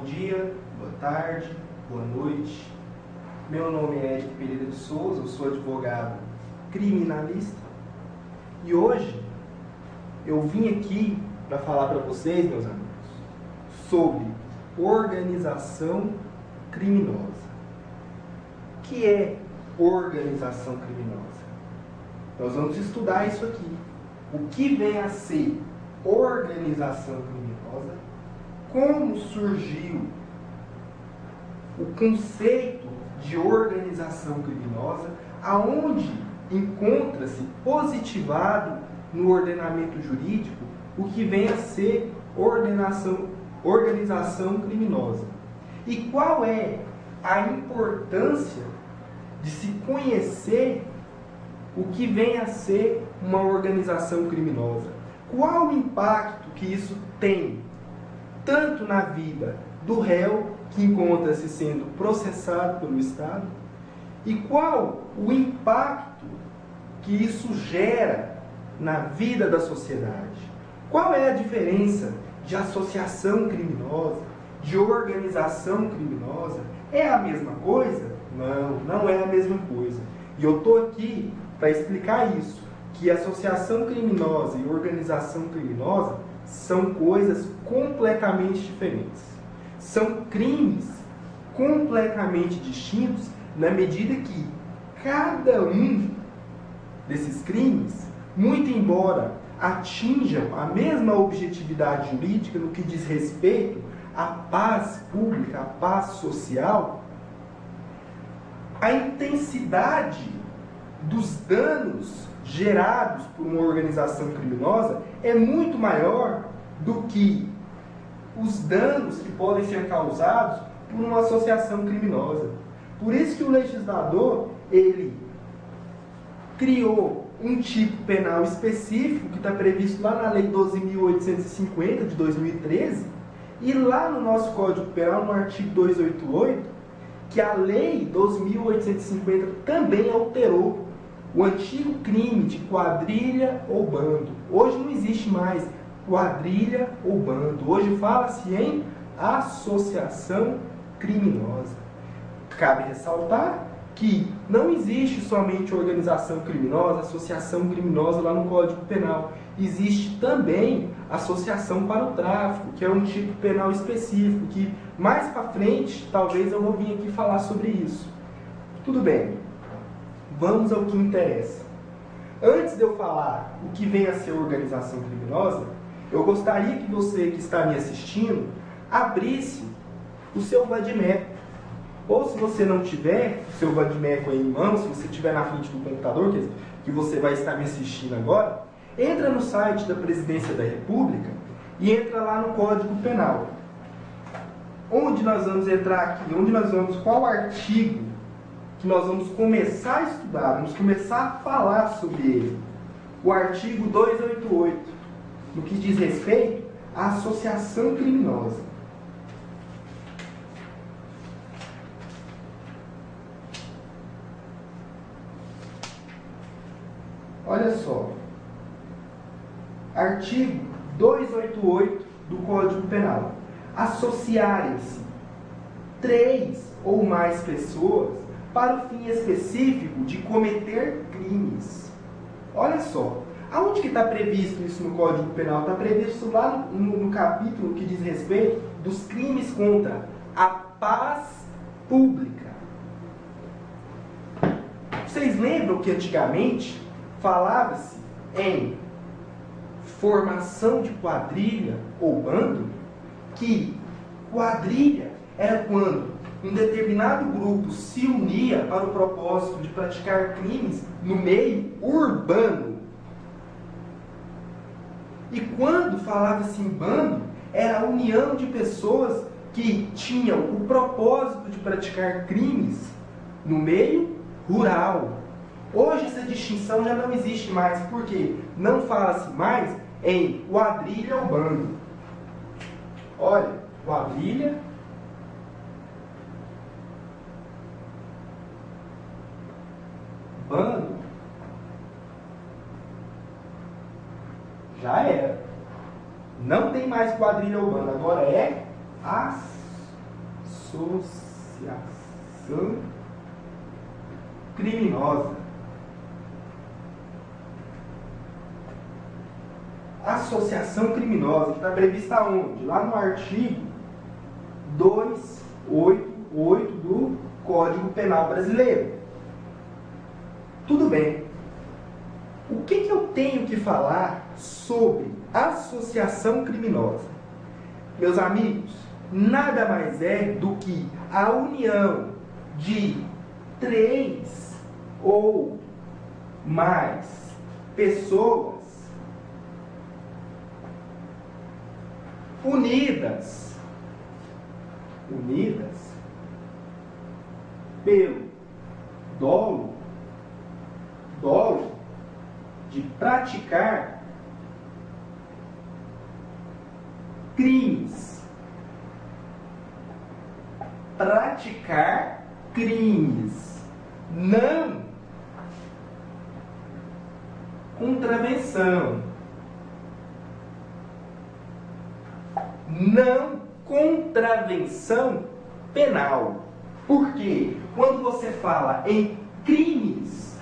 dia, boa tarde, boa noite. Meu nome é Eric Pereira de Souza, eu sou advogado criminalista e hoje eu vim aqui para falar para vocês, meus amigos, sobre organização criminosa. O que é organização criminosa? Nós vamos estudar isso aqui. O que vem a ser organização criminosa? Como surgiu o conceito de organização criminosa? Aonde encontra-se positivado no ordenamento jurídico o que vem a ser organização criminosa? E qual é a importância de se conhecer o que vem a ser uma organização criminosa? Qual o impacto que isso tem, tanto na vida do réu, que encontra-se sendo processado pelo Estado, e qual o impacto que isso gera na vida da sociedade? Qual é a diferença de associação criminosa, de organização criminosa? É a mesma coisa? Não, não é a mesma coisa. E eu estou aqui para explicar isso, que associação criminosa e organização criminosa são coisas completamente diferentes. São crimes completamente distintos na medida que cada um desses crimes, muito embora atinjam a mesma objetividade jurídica no que diz respeito à paz pública, à paz social, a intensidade dos danos gerados por uma organização criminosa é muito maior do que os danos que podem ser causados por uma associação criminosa. Por isso que o legislador, ele criou um tipo penal específico que está previsto lá na Lei 12.850 de 2013 e lá no nosso Código Penal, no artigo 288, que a Lei 12.850 também alterou o antigo crime de quadrilha ou bando. Hoje não existe mais quadrilha ou bando. Hoje fala-se em associação criminosa. Cabe ressaltar que não existe somente organização criminosa, associação criminosa lá no Código Penal. Existe também associação para o tráfico, que é um tipo penal específico, que mais para frente talvez eu vou vir aqui falar sobre isso. Tudo bem. Vamos ao que interessa. Antes de eu falar o que vem a ser organização criminosa, eu gostaria que você que está me assistindo abrisse o seu vadimeco. Ou se você não tiver o seu vadimeco aí em mão, se você estiver na frente do computador, que você vai estar me assistindo agora, entra no site da Presidência da República e entra lá no Código Penal. Onde nós vamos entrar aqui? Qual artigo que nós vamos começar a estudar, vamos começar a falar sobre ele? O artigo 288, no que diz respeito à associação criminosa. Olha só, artigo 288 do Código Penal. Associarem-se 3 ou mais pessoas para o fim específico de cometer crimes. Olha só, aonde que está previsto isso no Código Penal? Está previsto lá no capítulo que diz respeito dos crimes contra a paz pública. Vocês lembram que antigamente falava-se em formação de quadrilha ou bando? Que quadrilha era quando um determinado grupo se unia para o propósito de praticar crimes no meio urbano. E quando falava-se em bando, era a união de pessoas que tinham o propósito de praticar crimes no meio rural. Hoje essa distinção já não existe mais, porque não fala-se mais em quadrilha ou bando. Olha, quadrilha, bando, já era. Não tem mais quadrilha ou bando, agora é associação criminosa. Associação criminosa, que está prevista onde? Lá no artigo 288 do Código Penal Brasileiro. Tudo bem. O que eu tenho que falar sobre associação criminosa? Meus amigos, nada mais é do que a união de 3 ou mais pessoas unidas pelo dolo de praticar crimes. Não contravenção. Não contravenção penal. Porque quando você fala em crimes,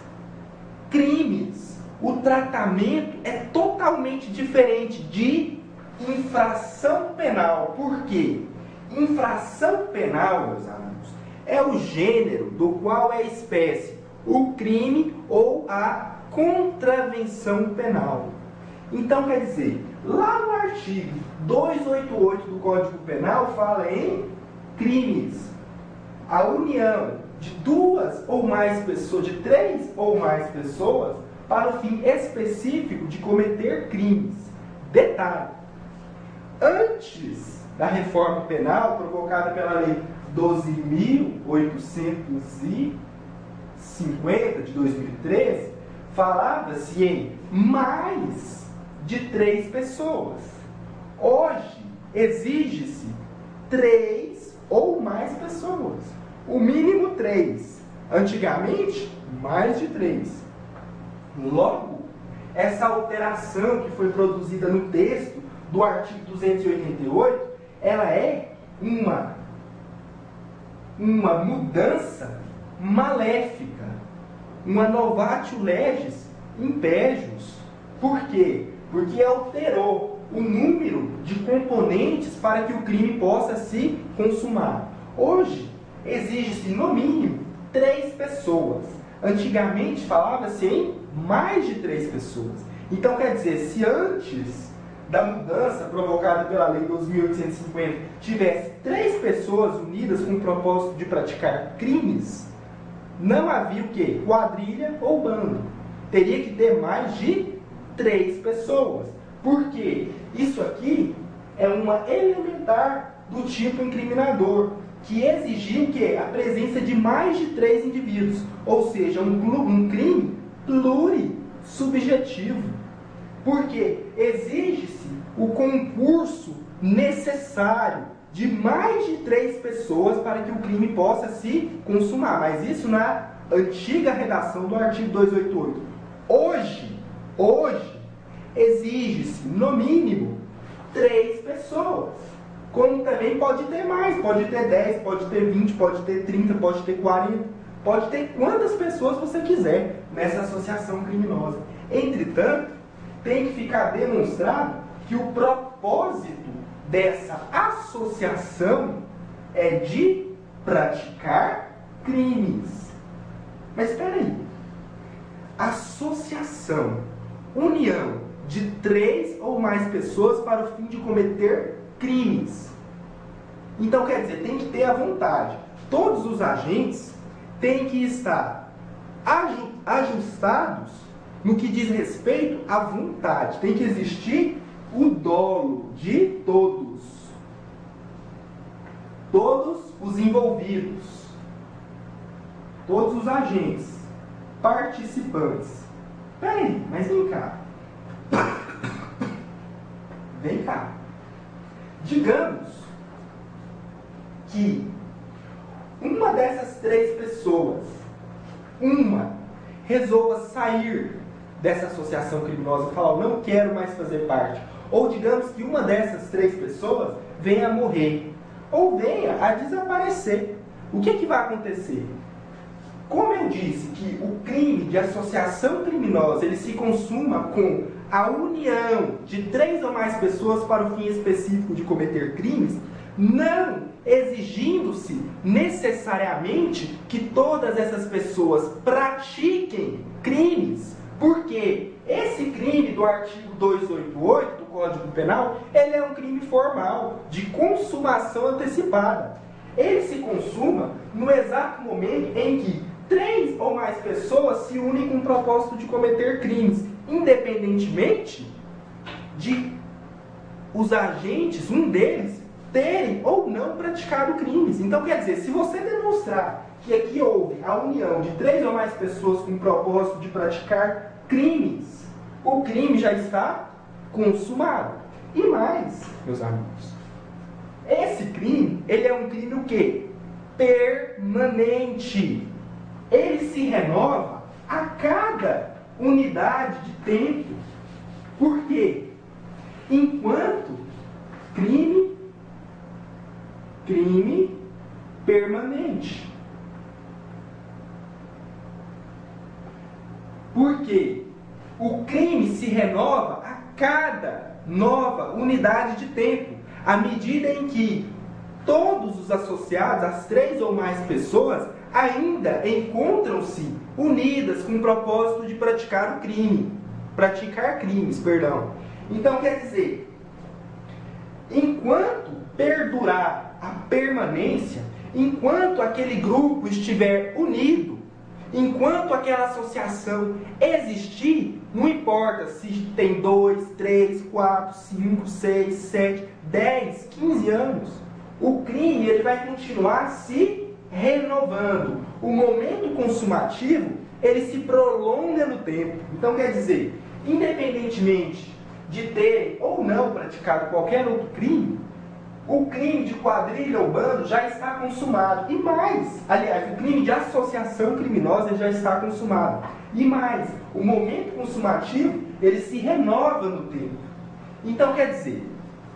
o tratamento é totalmente diferente de infração penal. Por quê? Infração penal, meus amigos, é o gênero do qual é espécie o crime ou a contravenção penal. Então, quer dizer, lá no artigo 288 do Código Penal fala em crimes. A união de 2 ou mais pessoas, de 3 ou mais pessoas, para o fim específico de cometer crimes. Detalhe: antes da reforma penal provocada pela Lei 12.850 de 2013, falava-se em mais de 3 pessoas. Hoje exige-se 3 ou mais pessoas. O mínimo 3. Antigamente, mais de 3. Logo, essa alteração que foi produzida no texto do artigo 288, ela é uma mudança maléfica, uma novatio legis impégius. Por quê? Porque alterou o número de componentes para que o crime possa se consumar. Hoje, exige-se no mínimo 3 pessoas. Antigamente falava-se em mais de 3 pessoas. Então, quer dizer, se antes da mudança provocada pela Lei 12.850 tivesse 3 pessoas unidas com o propósito de praticar crimes, não havia o quê? Quadrilha ou bando. Teria que ter mais de 3 pessoas. Por quê? Isso aqui é uma elementar do tipo incriminador, que exigia o quê? A presença de mais de 3 indivíduos. Ou seja, um crime plurissubjetivo. Porque exige-se o concurso necessário de mais de 3 pessoas para que o crime possa se consumar. Mas isso na antiga redação do artigo 288. Hoje exige-se, no mínimo, 3 pessoas. Como também pode ter mais, pode ter 10, pode ter 20, pode ter 30, pode ter 40, pode ter quantas pessoas você quiser nessa associação criminosa. Entretanto, tem que ficar demonstrado que o propósito dessa associação é de praticar crimes. Mas espera aí. Associação, união de 3 ou mais pessoas para o fim de cometer crimes. Então, quer dizer, tem que ter a vontade. Todos os agentes têm que estar ajustados no que diz respeito à vontade. Tem que existir o dolo de todos. Todos os envolvidos. Todos os agentes. Participantes. Peraí, mas vem cá. Vem cá. Digamos que uma dessas 3 pessoas, resolva sair dessa associação criminosa e falar, não quero mais fazer parte. Ou digamos que uma dessas 3 pessoas venha a morrer. ou venha a desaparecer. O que vai acontecer? Como eu disse que o crime de associação criminosa ele se consuma com a união de 3 ou mais pessoas para o fim específico de cometer crimes, não exigindo-se necessariamente que todas essas pessoas pratiquem crimes, porque esse crime do artigo 288 do Código Penal, ele é um crime formal, de consumação antecipada. Ele se consuma no exato momento em que 3 ou mais pessoas se unem com o propósito de cometer crimes, independentemente de os agentes, um deles, terem ou não praticado crimes. Então, quer dizer, se você demonstrar que aqui houve a união de 3 ou mais pessoas com o propósito de praticar crimes, o crime já está consumado. E mais, meus amigos, esse crime, ele é um crime o quê? Permanente. Ele se renova a cada unidade de tempo. Por quê? Enquanto crime permanente. Por quê? O crime se renova a cada nova unidade de tempo, à medida em que todos os associados, as 3 ou mais pessoas, ainda encontram-se unidas com o propósito de praticar crimes. Então, quer dizer, enquanto perdurar a permanência, enquanto aquele grupo estiver unido, enquanto aquela associação existir, não importa se tem 2, 3, 4, 5, 6, 7, 10, 15 anos, o crime ele vai continuar se renovando. O momento consumativo, ele se prolonga no tempo. Então, quer dizer, independentemente de ter ou não praticado qualquer outro crime, o crime de quadrilha ou bando já está consumado. E mais, aliás, o crime de associação criminosa já está consumado. E mais, o momento consumativo, ele se renova no tempo. Então, quer dizer,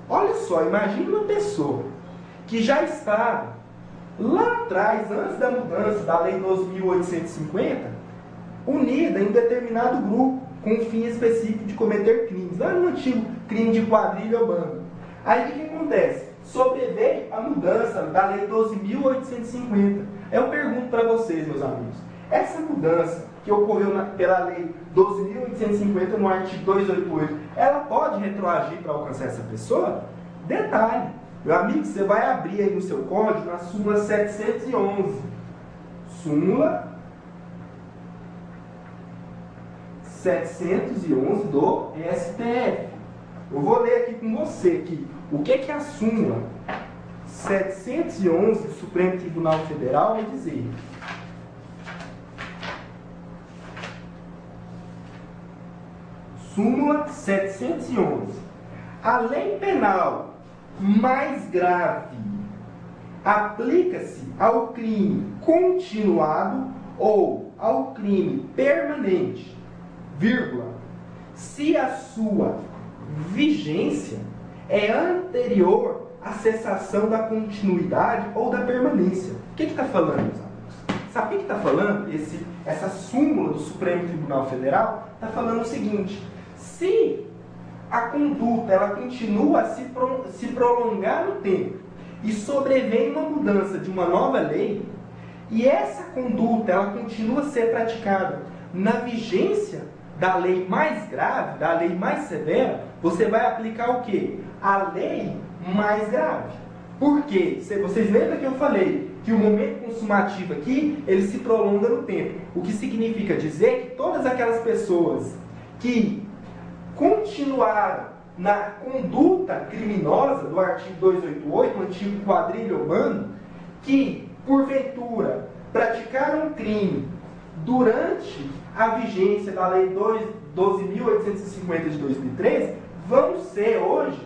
olha só, imagine uma pessoa que já estava lá atrás, antes da mudança da Lei 12.850, unida em um determinado grupo, com um fim específico de cometer crimes. Lá no antigo crime de quadrilha ou bando. Aí o que acontece? Sobreveio a mudança da Lei 12.850. Eu pergunto para vocês, meus amigos, essa mudança que ocorreu pela Lei 12.850 no artigo 288, ela pode retroagir para alcançar essa pessoa? Detalhe, meu amigo, você vai abrir aí no seu código na súmula 711. Súmula 711 do STF. Eu vou ler aqui com você aqui. O que é a súmula 711 do Supremo Tribunal Federal vai dizer? Súmula 711. A lei penal mais grave aplica-se ao crime continuado ou ao crime permanente, vírgula, se a sua vigência é anterior à cessação da continuidade ou da permanência. O que está falando, meus amigos? Sabe o que está falando? Essa súmula do Supremo Tribunal Federal está falando o seguinte: se a conduta ela continua a se prolongar no tempo e sobrevém uma mudança de uma nova lei, e essa conduta ela continua a ser praticada na vigência da lei mais grave, da lei mais severa, você vai aplicar o quê? A lei mais grave. Por quê? Vocês lembram que eu falei que o momento consumativo aqui, ele se prolonga no tempo. O que significa dizer que todas aquelas pessoas que continuaram na conduta criminosa do artigo 288, o antigo quadrilha ou bando, que, porventura, praticaram um crime durante a vigência da Lei 12.850 de 2013, vão ser hoje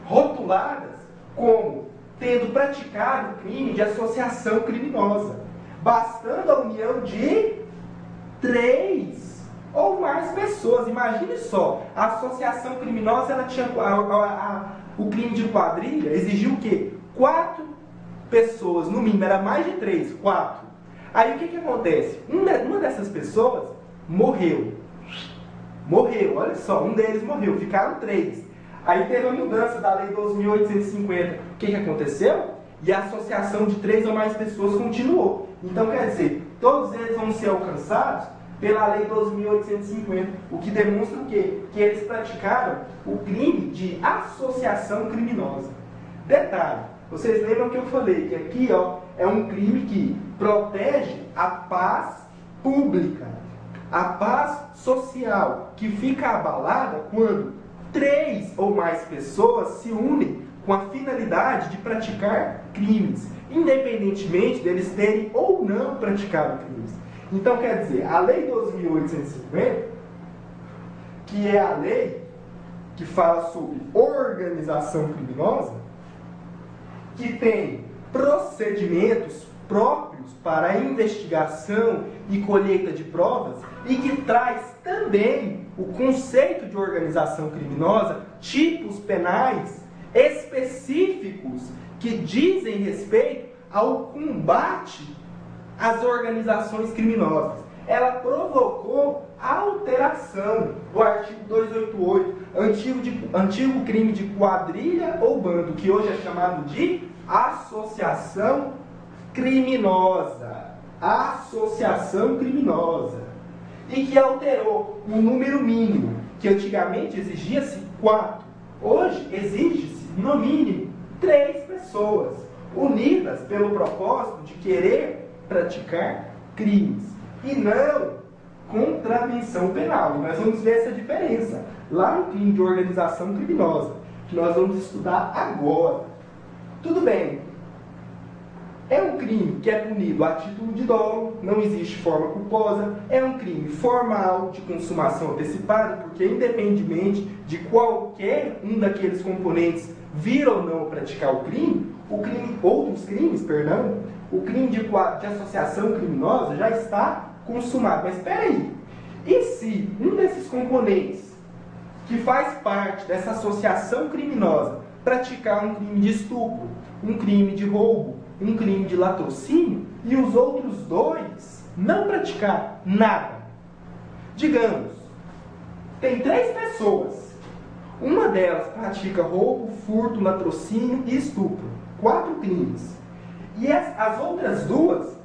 rotuladas como tendo praticado crime de associação criminosa, bastando a união de 3 ou mais pessoas. Imagine só, a associação criminosa, ela tinha o crime de quadrilha exigiu o quê? 4 pessoas, no mínimo, era mais de 3, 4. Aí o que acontece? Uma dessas pessoas morreu. Morreu, olha só, um deles morreu, ficaram 3. Aí teve a mudança da Lei 12.850. O que aconteceu? E a associação de 3 ou mais pessoas continuou. Então, quer dizer, todos eles vão ser alcançados pela Lei 12.850, o que demonstra o quê? Que eles praticaram o crime de associação criminosa. Detalhe, vocês lembram que eu falei que aqui é um crime que protege a paz pública, a paz social, que fica abalada quando 3 ou mais pessoas se unem com a finalidade de praticar crimes, independentemente deles terem ou não praticado crimes. Então, quer dizer, a Lei 12.850, que é a lei que fala sobre organização criminosa, que tem procedimentos próprios para a investigação e colheita de provas e que traz também o conceito de organização criminosa, tipos penais específicos que dizem respeito ao combate às organizações criminosas. Ela provocou a alteração do artigo 288, antigo crime de quadrilha ou bando, que hoje é chamado de associação criminosa. Associação criminosa. E que alterou o número mínimo, que antigamente exigia-se 4. Hoje exige-se, no mínimo, 3 pessoas, unidas pelo propósito de querer praticar crimes. E não contravenção penal. E nós vamos ver essa diferença lá no crime de organização criminosa, que nós vamos estudar agora. Tudo bem. É um crime que é punido a título de dolo, não existe forma culposa, é um crime formal de consumação antecipada, porque independentemente de qualquer um daqueles componentes vir ou não praticar o crime, outros crimes, o crime de associação criminosa já está consumado. Mas espera aí, e se um desses componentes que faz parte dessa associação criminosa praticar um crime de estupro, um crime de roubo, um crime de latrocínio, e os outros 2 não praticar nada? Digamos, tem 3 pessoas. Uma delas pratica roubo, furto, latrocínio e estupro. 4 crimes. E as outras 2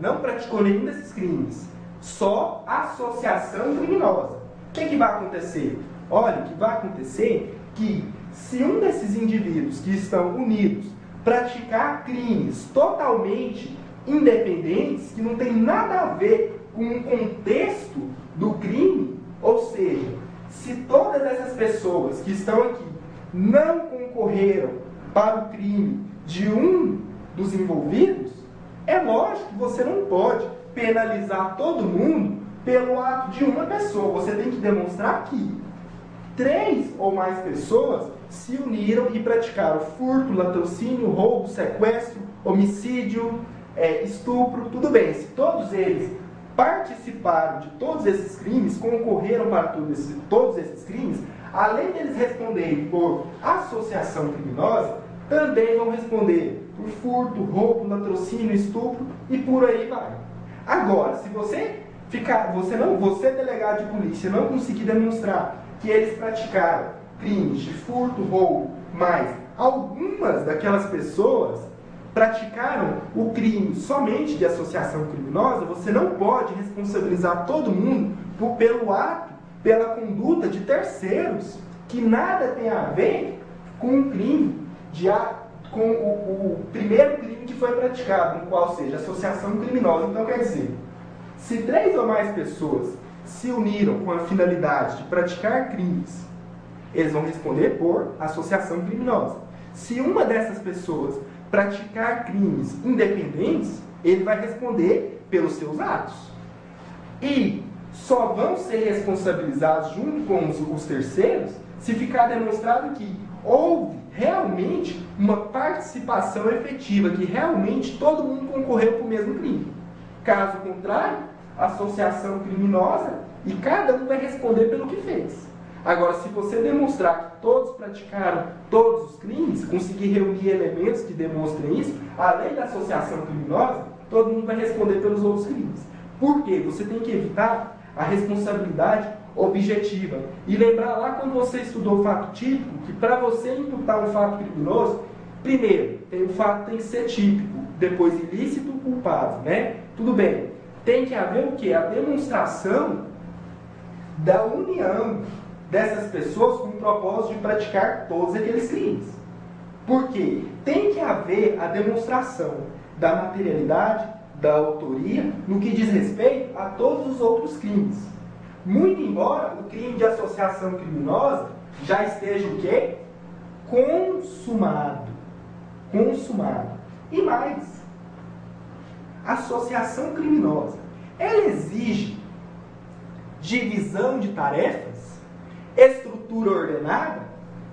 não praticou nenhum desses crimes. Só associação criminosa. O que vai acontecer? Olha, o que vai acontecer é que se um desses indivíduos que estão unidos praticar crimes totalmente independentes, que não tem nada a ver com o contexto do crime, ou seja, se todas essas pessoas que estão aqui não concorreram para o crime de um dos envolvidos, é lógico que você não pode penalizar todo mundo pelo ato de uma pessoa. Você tem que demonstrar que 3 ou mais pessoas se uniram e praticaram furto, latrocínio, roubo, sequestro, homicídio, estupro. Tudo bem, se todos eles participaram de todos esses crimes, concorreram para todos esses crimes, além deles responderem por associação criminosa, também vão responder por furto, roubo, latrocínio, estupro e por aí vai. Agora, se você delegado de polícia, não conseguir demonstrar que eles praticaram crimes de furto, roubo, mas algumas daquelas pessoas praticaram o crime somente de associação criminosa, você não pode responsabilizar todo mundo pelo ato, pela conduta de terceiros, que nada tem a ver com o crime, com o primeiro crime que foi praticado, no qual seja associação criminosa. Então, quer dizer, se 3 ou mais pessoas se uniram com a finalidade de praticar crimes, eles vão responder por associação criminosa. Se uma dessas pessoas praticar crimes independentes, ele vai responder pelos seus atos. E só vão ser responsabilizados junto com os terceiros se ficar demonstrado que houve realmente uma participação efetiva, que realmente todo mundo concorreu para o mesmo crime. Caso contrário, associação criminosa, e cada um vai responder pelo que fez. Agora, se você demonstrar que todos praticaram todos os crimes, conseguir reunir elementos que demonstrem isso, além da associação criminosa, todo mundo vai responder pelos outros crimes. Por quê? Você tem que evitar a responsabilidade objetiva. E lembrar lá quando você estudou o fato típico, que para você imputar um fato criminoso, primeiro, o fato tem que ser típico, depois ilícito, culpável, né? Tudo bem. Tem que haver o quê? A demonstração da união dessas pessoas com o propósito de praticar todos aqueles crimes. Por quê? Tem que haver a demonstração da materialidade, da autoria, no que diz respeito a todos os outros crimes. Muito embora o crime de associação criminosa já esteja o quê? Consumado. Consumado. E mais, associação criminosa, ela exige divisão de tarefas? Estrutura ordenada?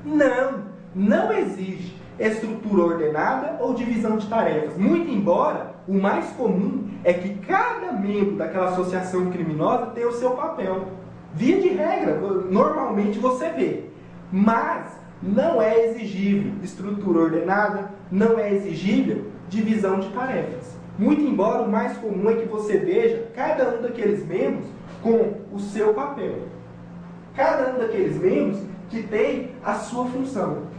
Não, não exige estrutura ordenada ou divisão de tarefas. Muito embora o mais comum é que cada membro daquela associação criminosa tenha o seu papel. Via de regra, normalmente você vê. Mas não é exigível estrutura ordenada, não é exigível divisão de tarefas. Muito embora o mais comum é que você veja cada um daqueles membros com o seu papel. Cada um daqueles membros que tem a sua função.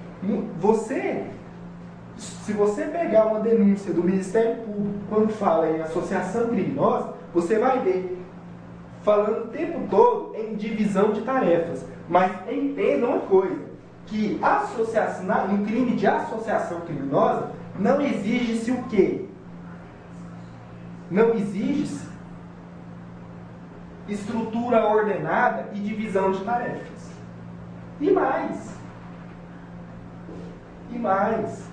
Se você pegar uma denúncia do Ministério Público, quando fala em associação criminosa, você vai ver falando o tempo todo em divisão de tarefas. Mas entenda uma coisa, que no crime de associação criminosa não exige-se o quê? Não exige-se estrutura ordenada e divisão de tarefas. E mais,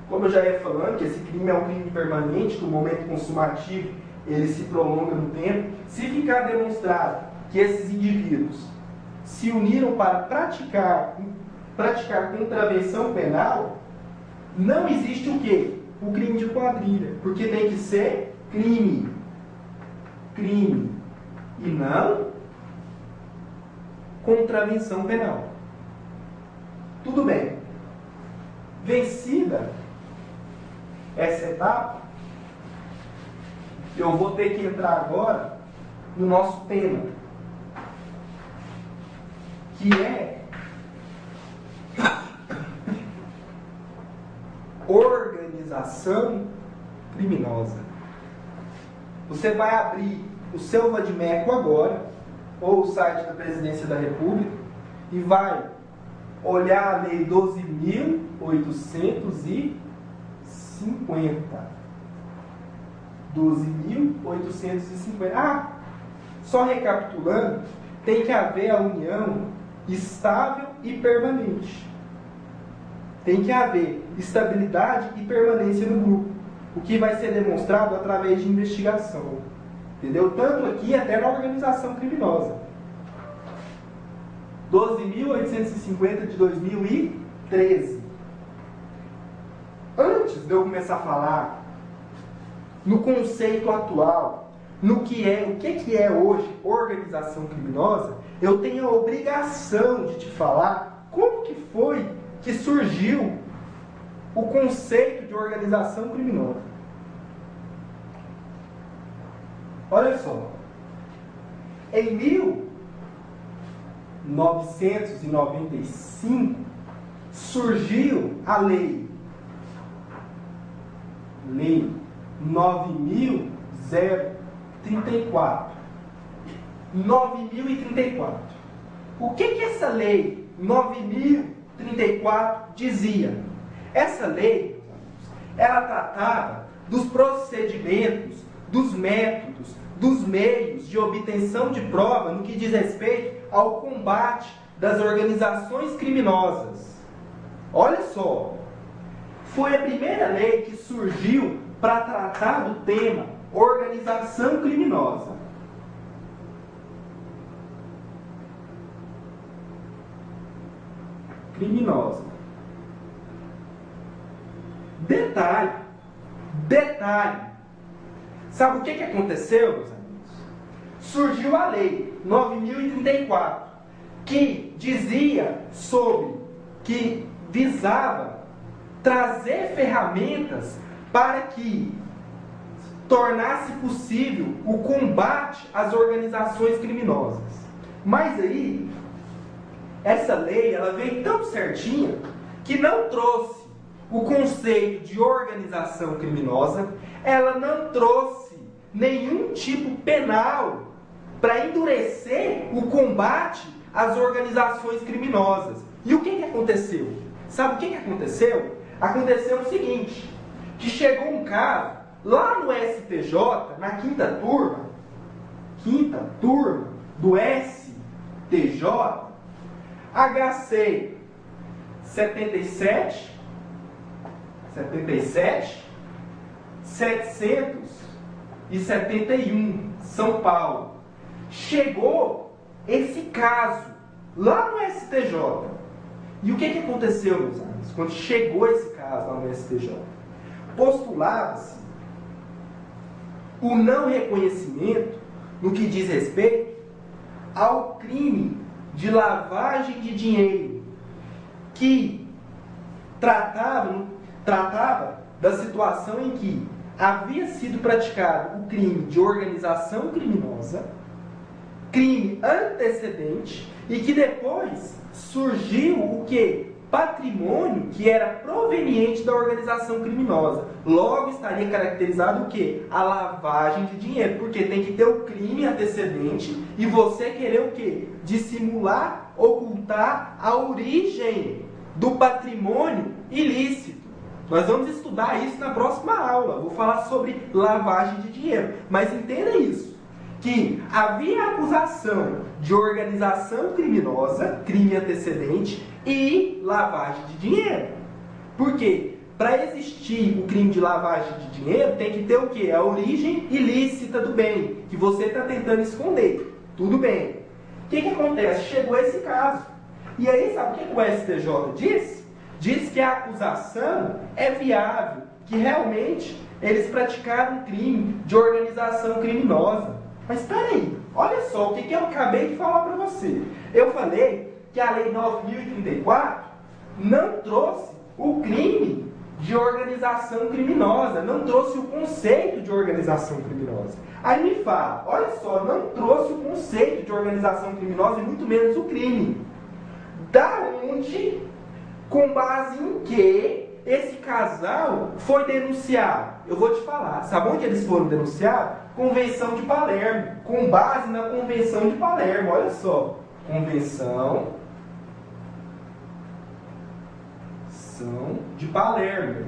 como eu já ia falando, que esse crime é um crime permanente, que o momento consumativo ele se prolonga no tempo, se ficar demonstrado que esses indivíduos se uniram para praticar contravenção penal, não existe o quê? O crime de quadrilha, porque tem que ser crime, e não contravenção penal. Tudo bem. Vencida essa etapa, eu vou ter que entrar agora no nosso tema, que é organização criminosa. Você vai abrir o seu Vadimeco agora, ou o site da Presidência da República, e vai olhar a Lei 12.850. 12.850. Só recapitulando, tem que haver a união estável e permanente. Tem que haver estabilidade e permanência no grupo, o que vai ser demonstrado através de investigação. Entendeu? Tanto aqui até na organização criminosa. 12.850 de 2013. Antes de eu começar a falar no conceito atual, o que é hoje organização criminosa, eu tenho a obrigação de te falar como que foi que surgiu o conceito de organização criminosa. Olha só, em 1995 surgiu a Lei 9.034. 9.034. O que essa Lei 9.034 dizia? Essa lei, ela tratava dos procedimentos, dos métodos, dos meios de obtenção de prova no que diz respeito ao combate das organizações criminosas. Olha só, foi a primeira lei que surgiu para tratar do tema organização criminosa. Detalhe. Sabe o que aconteceu, meus amigos? Surgiu a lei 9.034. que dizia sobre, que visava trazer ferramentas para que tornasse possível o combate às organizações criminosas. Mas aí, essa lei, ela veio tão certinha que não trouxe o conceito de organização criminosa, ela não trouxe nenhum tipo penal para endurecer o combate às organizações criminosas. E o que aconteceu? Sabe o que aconteceu? Aconteceu o seguinte, que chegou um caso lá no STJ, na quinta turma do STJ, HC 771, São Paulo. Chegou esse caso lá no STJ. E o que aconteceu, meus amigos, quando chegou esse caso lá no STJ? Postulava-se o não reconhecimento no que diz respeito ao crime de lavagem de dinheiro, que tratava da situação em que havia sido praticado o crime de organização criminosa, crime antecedente, e que depois surgiu o que? Patrimônio que era proveniente da organização criminosa. Logo estaria caracterizado o que? A lavagem de dinheiro, porque tem que ter o crime antecedente e você querer o que? Dissimular, ocultar a origem do patrimônio ilícito. Nós vamos estudar isso na próxima aula. Vou falar sobre lavagem de dinheiro. Mas entenda isso, que havia acusação de organização criminosa, crime antecedente, e lavagem de dinheiro. Por quê? Para existir o crime de lavagem de dinheiro, tem que ter o quê? A origem ilícita do bem, que você está tentando esconder. Tudo bem. O que acontece? Chegou esse caso. E aí, sabe o que o STJ diz? Diz que a acusação é viável, que realmente eles praticaram um crime de organização criminosa. Mas espera aí, olha só o que eu acabei de falar para você. Eu falei que a Lei 9.034 não trouxe o crime de organização criminosa, não trouxe o conceito de organização criminosa. Aí me fala, olha só, não trouxe o conceito de organização criminosa e muito menos o crime. Da onde, com base em que esse casal foi denunciado? Eu vou te falar. Sabe onde eles foram denunciados? Convenção de Palermo. Com base na Convenção de Palermo. Olha só. Convenção de Palermo.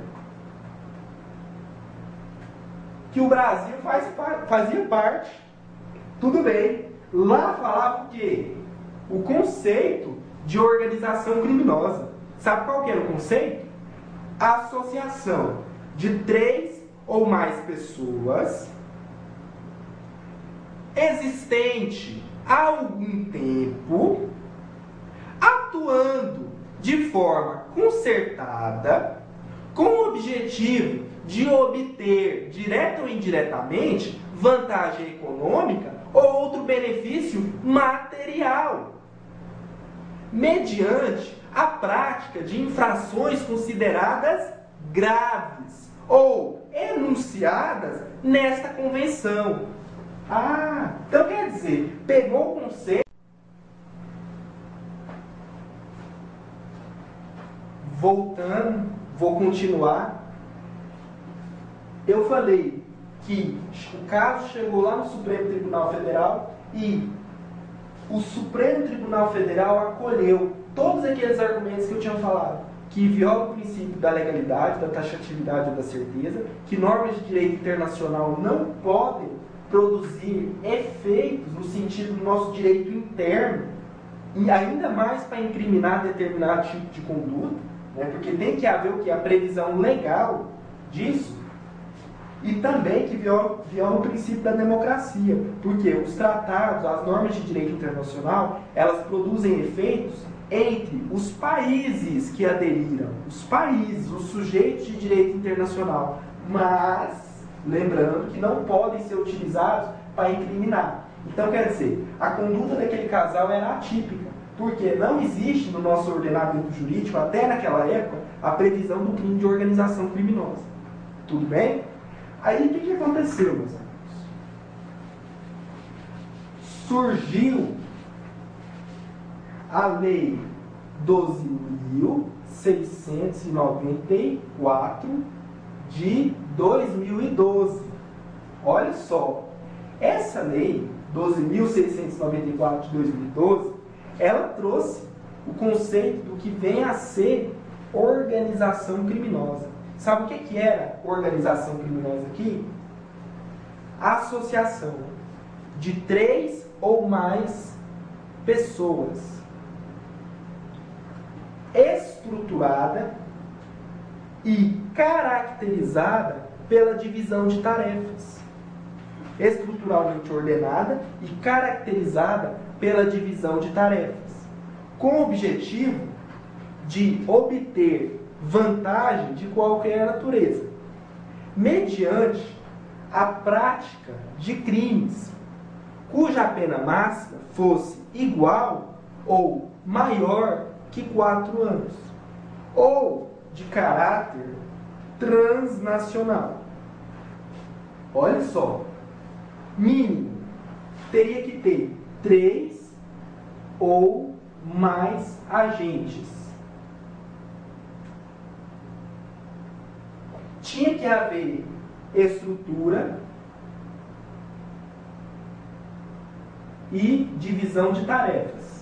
Que o Brasil fazia parte. Tudo bem. Lá falava o quê? O conceito de organização criminosa. Sabe qual que era o conceito? A associação de 3 ou mais pessoas existente há algum tempo, atuando de forma concertada, com o objetivo de obter, direta ou indiretamente, vantagem econômica ou outro benefício material, mediante a prática de infrações consideradas graves ou enunciadas nesta convenção. Então quer dizer, pegou o conceito. Voltando, vou continuar. Eu falei que o caso chegou lá no Supremo Tribunal Federal e o Supremo Tribunal Federal acolheu todos aqueles argumentos que eu tinha falado, que violam o princípio da legalidade, da taxatividade ou da certeza, que normas de direito internacional não podem produzir efeitos no sentido do nosso direito interno, e ainda mais para incriminar determinado tipo de conduta, né, porque tem que haver o que? A previsão legal disso, e também que viola o princípio da democracia, porque os tratados, as normas de direito internacional, elas produzem efeitos entre os países que aderiram, os países, os sujeitos de direito internacional, mas lembrando que não podem ser utilizados para incriminar. Então, quer dizer, a conduta daquele casal era atípica, Porque não existe no nosso ordenamento jurídico, até naquela época, a previsão do crime de organização criminosa. Tudo bem? Aí o que aconteceu, meus amigos? Surgiu a Lei 12.694 de 2012. Olha só, essa lei 12.694 de 2012, ela trouxe o conceito do que vem a ser organização criminosa. Sabe o que era organização criminosa aqui? Associação de 3 ou mais pessoas, estruturada e caracterizada pela divisão de tarefas. Estruturalmente ordenada e caracterizada pela divisão de tarefas, com o objetivo de obter vantagem de qualquer natureza, mediante a prática de crimes cuja pena máxima fosse igual ou maior que 4 anos, ou de caráter transnacional. Olha só, mínimo teria que ter 3 ou mais agentes. Tinha que haver estrutura e divisão de tarefas.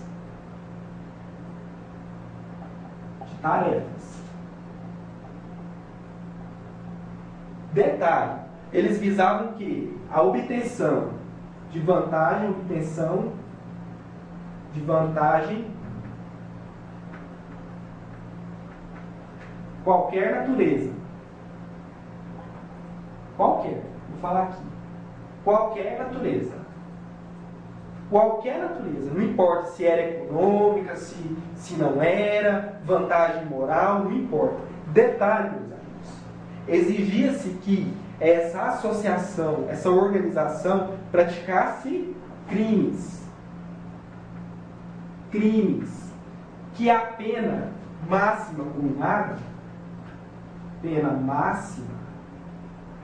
Detalhe, eles visavam que a obtenção de vantagem, qualquer natureza. Qualquer, vou falar aqui. Qualquer natureza, não importa se era econômica, se não era, vantagem moral, não importa. Detalhe, meus amigos, exigia-se que essa associação, essa organização praticasse crimes que a pena máxima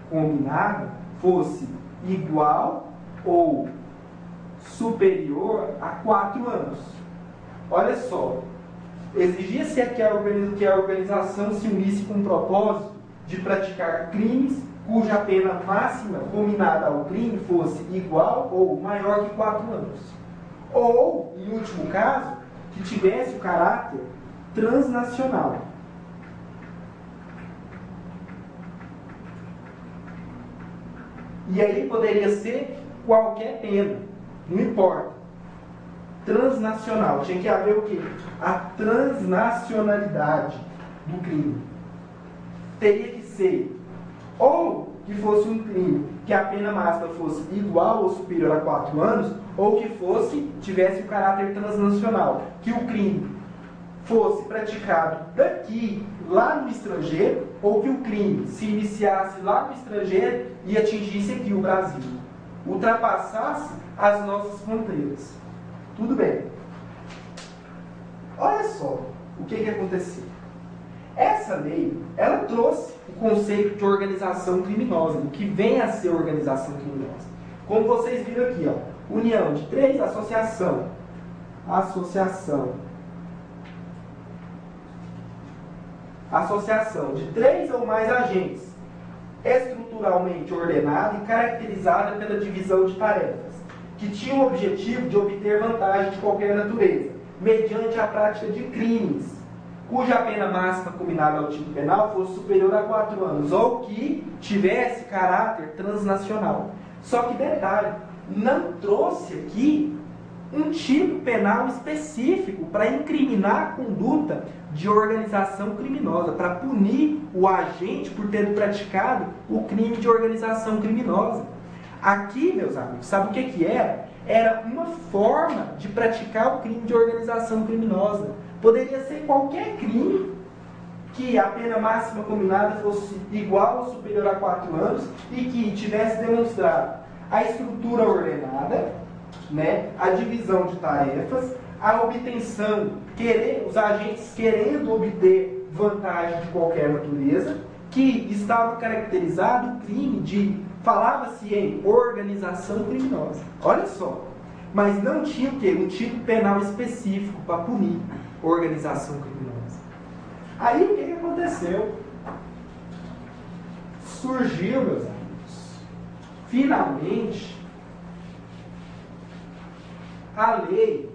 combinada fosse igual ou superior a 4 anos. Olha só, exigia-se que a organização se unisse com o propósito de praticar crimes cuja pena máxima combinada ao crime fosse igual ou maior que 4 anos. Ou, em último caso, que tivesse o caráter transnacional. E aí poderia ser qualquer pena, não importa. Transnacional, tinha que haver o quê? A transnacionalidade do crime. Teria que ser ou que fosse um crime que a pena máxima fosse igual ou superior a 4 anos, ou que tivesse o caráter transnacional, que o crime fosse praticado daqui, lá no estrangeiro, ou que o crime se iniciasse lá no estrangeiro e atingisse aqui o Brasil, ultrapassasse as nossas fronteiras. Tudo bem. Olha só o que aconteceu. Essa lei, ela trouxe o conceito de organização criminosa, o que vem a ser organização criminosa. Como vocês viram aqui, ó, união de 3, associação de 3 ou mais agentes, estruturalmente ordenada e caracterizada pela divisão de tarefas, que tinha o objetivo de obter vantagem de qualquer natureza, mediante a prática de crimes, cuja pena máxima combinada ao tipo penal fosse superior a 4 anos, ou que tivesse caráter transnacional. Só que detalhe, não trouxe aqui um tipo penal específico para incriminar a conduta de organização criminosa, para punir o agente por ter praticado o crime de organização criminosa. Aqui, meus amigos, sabe o que era? Era uma forma de praticar o crime de organização criminosa. Poderia ser qualquer crime que a pena máxima combinada fosse igual ou superior a 4 anos e que tivesse demonstrado a estrutura ordenada, né, a divisão de tarefas, a obtenção, os agentes querendo obter vantagem de qualquer natureza, que estava caracterizado o crime de, falava-se em organização criminosa. Olha só. Mas não tinha o quê? Um tipo penal específico para punir organização criminosa. Aí o que aconteceu? Surgiu, meus amigos, finalmente, a Lei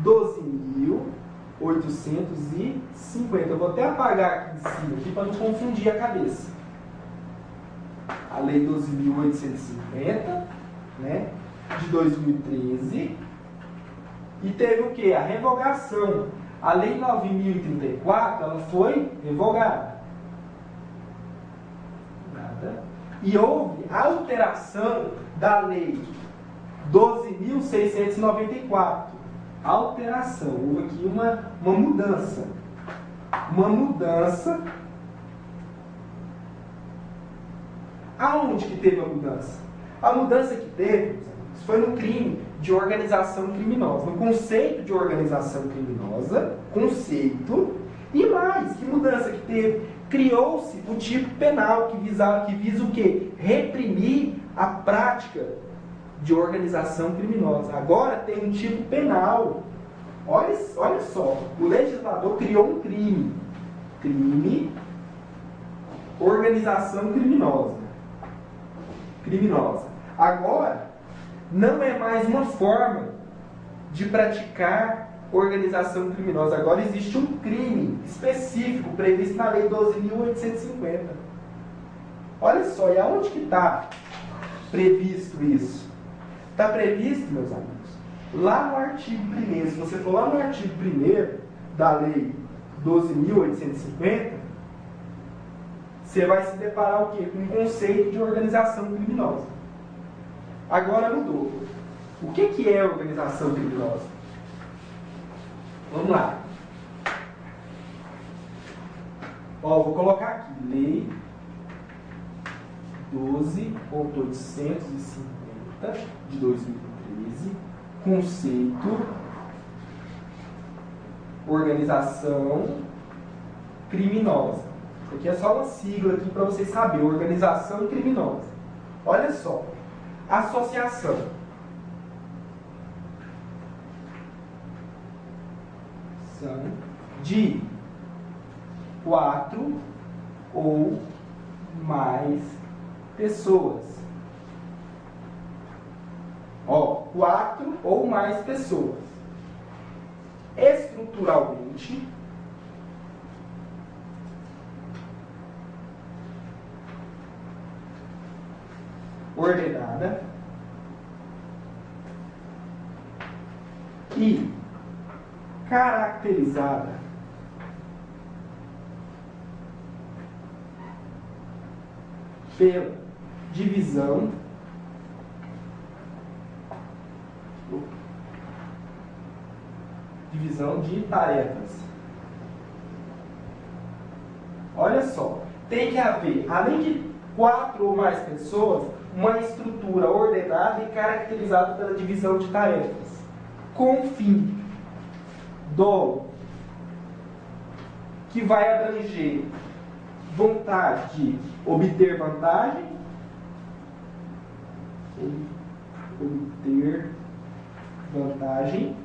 12.850. Eu vou até apagar aqui em cima aqui para não confundir a cabeça. A Lei 12.850, né, de 2013. E teve o que? A revogação. A Lei 9.034, ela foi revogada. Nada. E houve a alteração da Lei 12.694. Alteração. Houve aqui uma mudança. Uma mudança. Aonde que teve a mudança? A mudança que teve foi no crime de organização criminosa. No conceito de organização criminosa, conceito, e mais, que mudança que teve? Criou-se o tipo penal que visa o quê? Reprimir a prática de organização criminosa. Agora tem um tipo penal. Olha só, o legislador criou um crime. Crime, organização criminosa. Agora, não é mais uma forma de praticar organização criminosa. Agora existe um crime específico previsto na Lei 12.850. Olha só, e aonde que está previsto isso? Está previsto, meus amigos, lá no artigo 1º. Se você for lá no artigo 1º da Lei 12.850, você vai se deparar o quê? Com o conceito de organização criminosa. Agora mudou. O que é organização criminosa? Vamos lá. Ó, vou colocar aqui. Lei 12.850 de 2013. Conceito. Organização criminosa. Isso aqui é só uma sigla aqui para vocês saberem. Organização criminosa. Olha só. Associação. De 4 ou mais pessoas. Ó, 4 ou mais pessoas. Estruturalmente, ordenada e caracterizada pela divisão de tarefas. Olha só, tem que haver, além de 4 ou mais pessoas, uma estrutura ordenada e caracterizada pela divisão de tarefas, com o fim que vai abranger vontade de obter vantagem,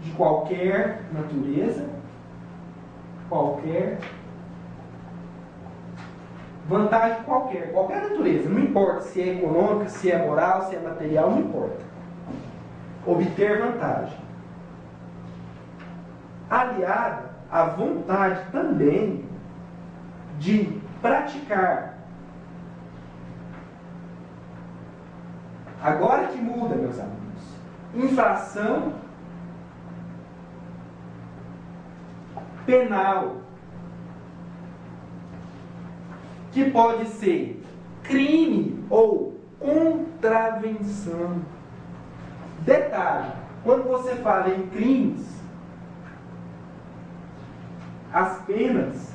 de qualquer natureza, vantagem qualquer natureza, não importa se é econômica, se é moral, se é material, não importa. Obter vantagem. Aliada à vontade também de praticar. Agora que muda, meus amigos. Infração penal, que pode ser crime ou contravenção. Detalhe, quando você fala em crimes, as penas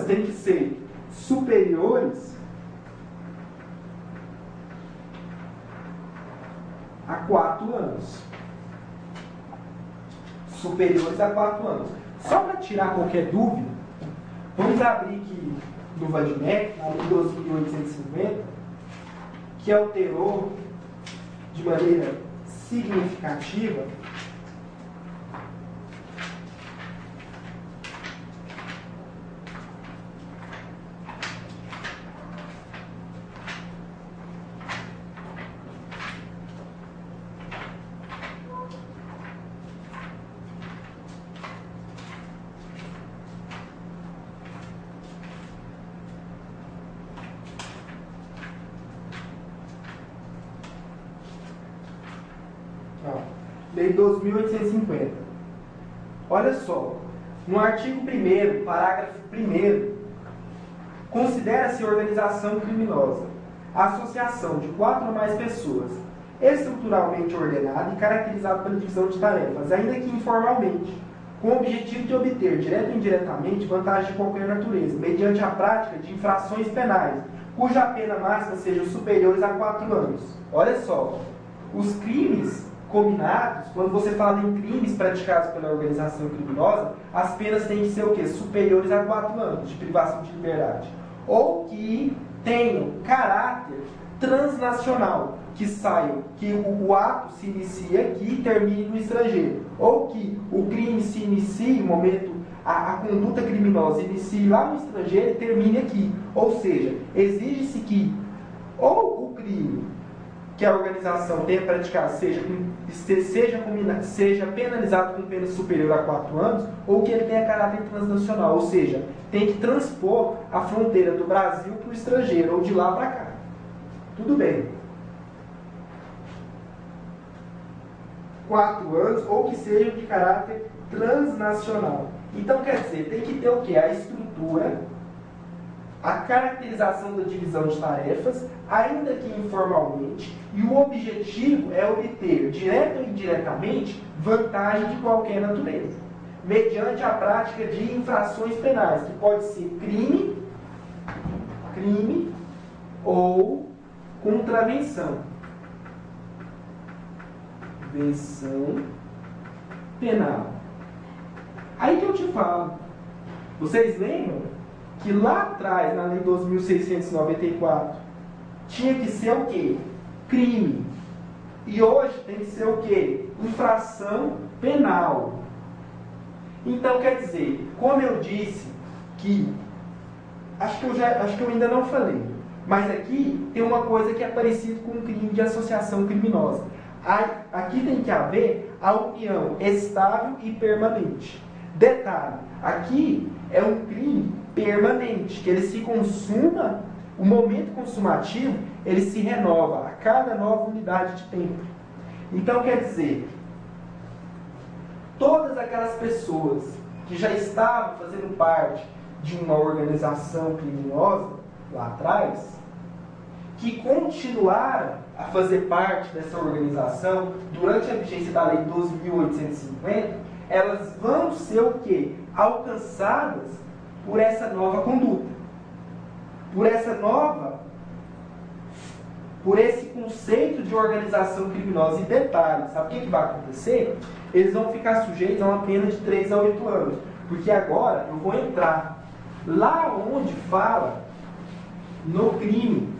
têm que ser superiores a 4 anos. Superiores a 4 anos. Só para tirar qualquer dúvida, vamos abrir aqui no VADMEC, na Lei 12.850, que alterou de maneira significativa Lei 12.850. Olha só, no artigo 1º, parágrafo 1º, considera-se organização criminosa a associação de 4 ou mais pessoas, estruturalmente ordenada e caracterizada pela divisão de tarefas, ainda que informalmente, com o objetivo de obter, direto ou indiretamente, vantagem de qualquer natureza, mediante a prática de infrações penais, cuja pena máxima sejam superiores a 4 anos. Olha só, os crimes combinados, quando você fala em crimes praticados pela organização criminosa, as penas têm que ser o quê? Superiores a 4 anos de privação de liberdade. Ou que tenham caráter transnacional, que saiam, que o ato se inicia aqui e termine no estrangeiro. Ou que o crime se inicie, o momento, a conduta criminosa inicie lá no estrangeiro e termine aqui. Ou seja, exige-se que ou o crime que a organização tenha praticado seja penalizado com pena superior a 4 anos, ou que ele tenha caráter transnacional, ou seja, tem que transpor a fronteira do Brasil para o estrangeiro, ou de lá para cá. Tudo bem. 4 anos, ou que sejam de caráter transnacional. Então, quer dizer, tem que ter o quê? A estrutura, a caracterização da divisão de tarefas, ainda que informalmente, e o objetivo é obter, direto ou indiretamente, vantagem de qualquer natureza, mediante a prática de infrações penais, que pode ser crime ou contravenção. Venção penal. Aí que eu te falo, vocês lembram que lá atrás, na Lei 12.694, tinha que ser o quê? Crime. E hoje tem que ser o quê? Infração penal. Então, quer dizer, como eu disse que... Acho que eu ainda não falei. Mas aqui tem uma coisa que é parecida com um crime de associação criminosa. Aqui tem que haver a união estável e permanente. Detalhe, aqui é um crime permanente, que ele se consuma, o momento consumativo, ele se renova a cada nova unidade de tempo. Então, quer dizer, todas aquelas pessoas que já estavam fazendo parte de uma organização criminosa lá atrás, que continuaram a fazer parte dessa organização durante a vigência da Lei 12.850, elas vão ser o quê? Alcançadas por essa nova conduta, por esse conceito de organização criminosa. E detalhe, sabe o que vai acontecer? Eles vão ficar sujeitos a uma pena de 3 a 8 anos, porque agora eu vou entrar lá onde fala no crime.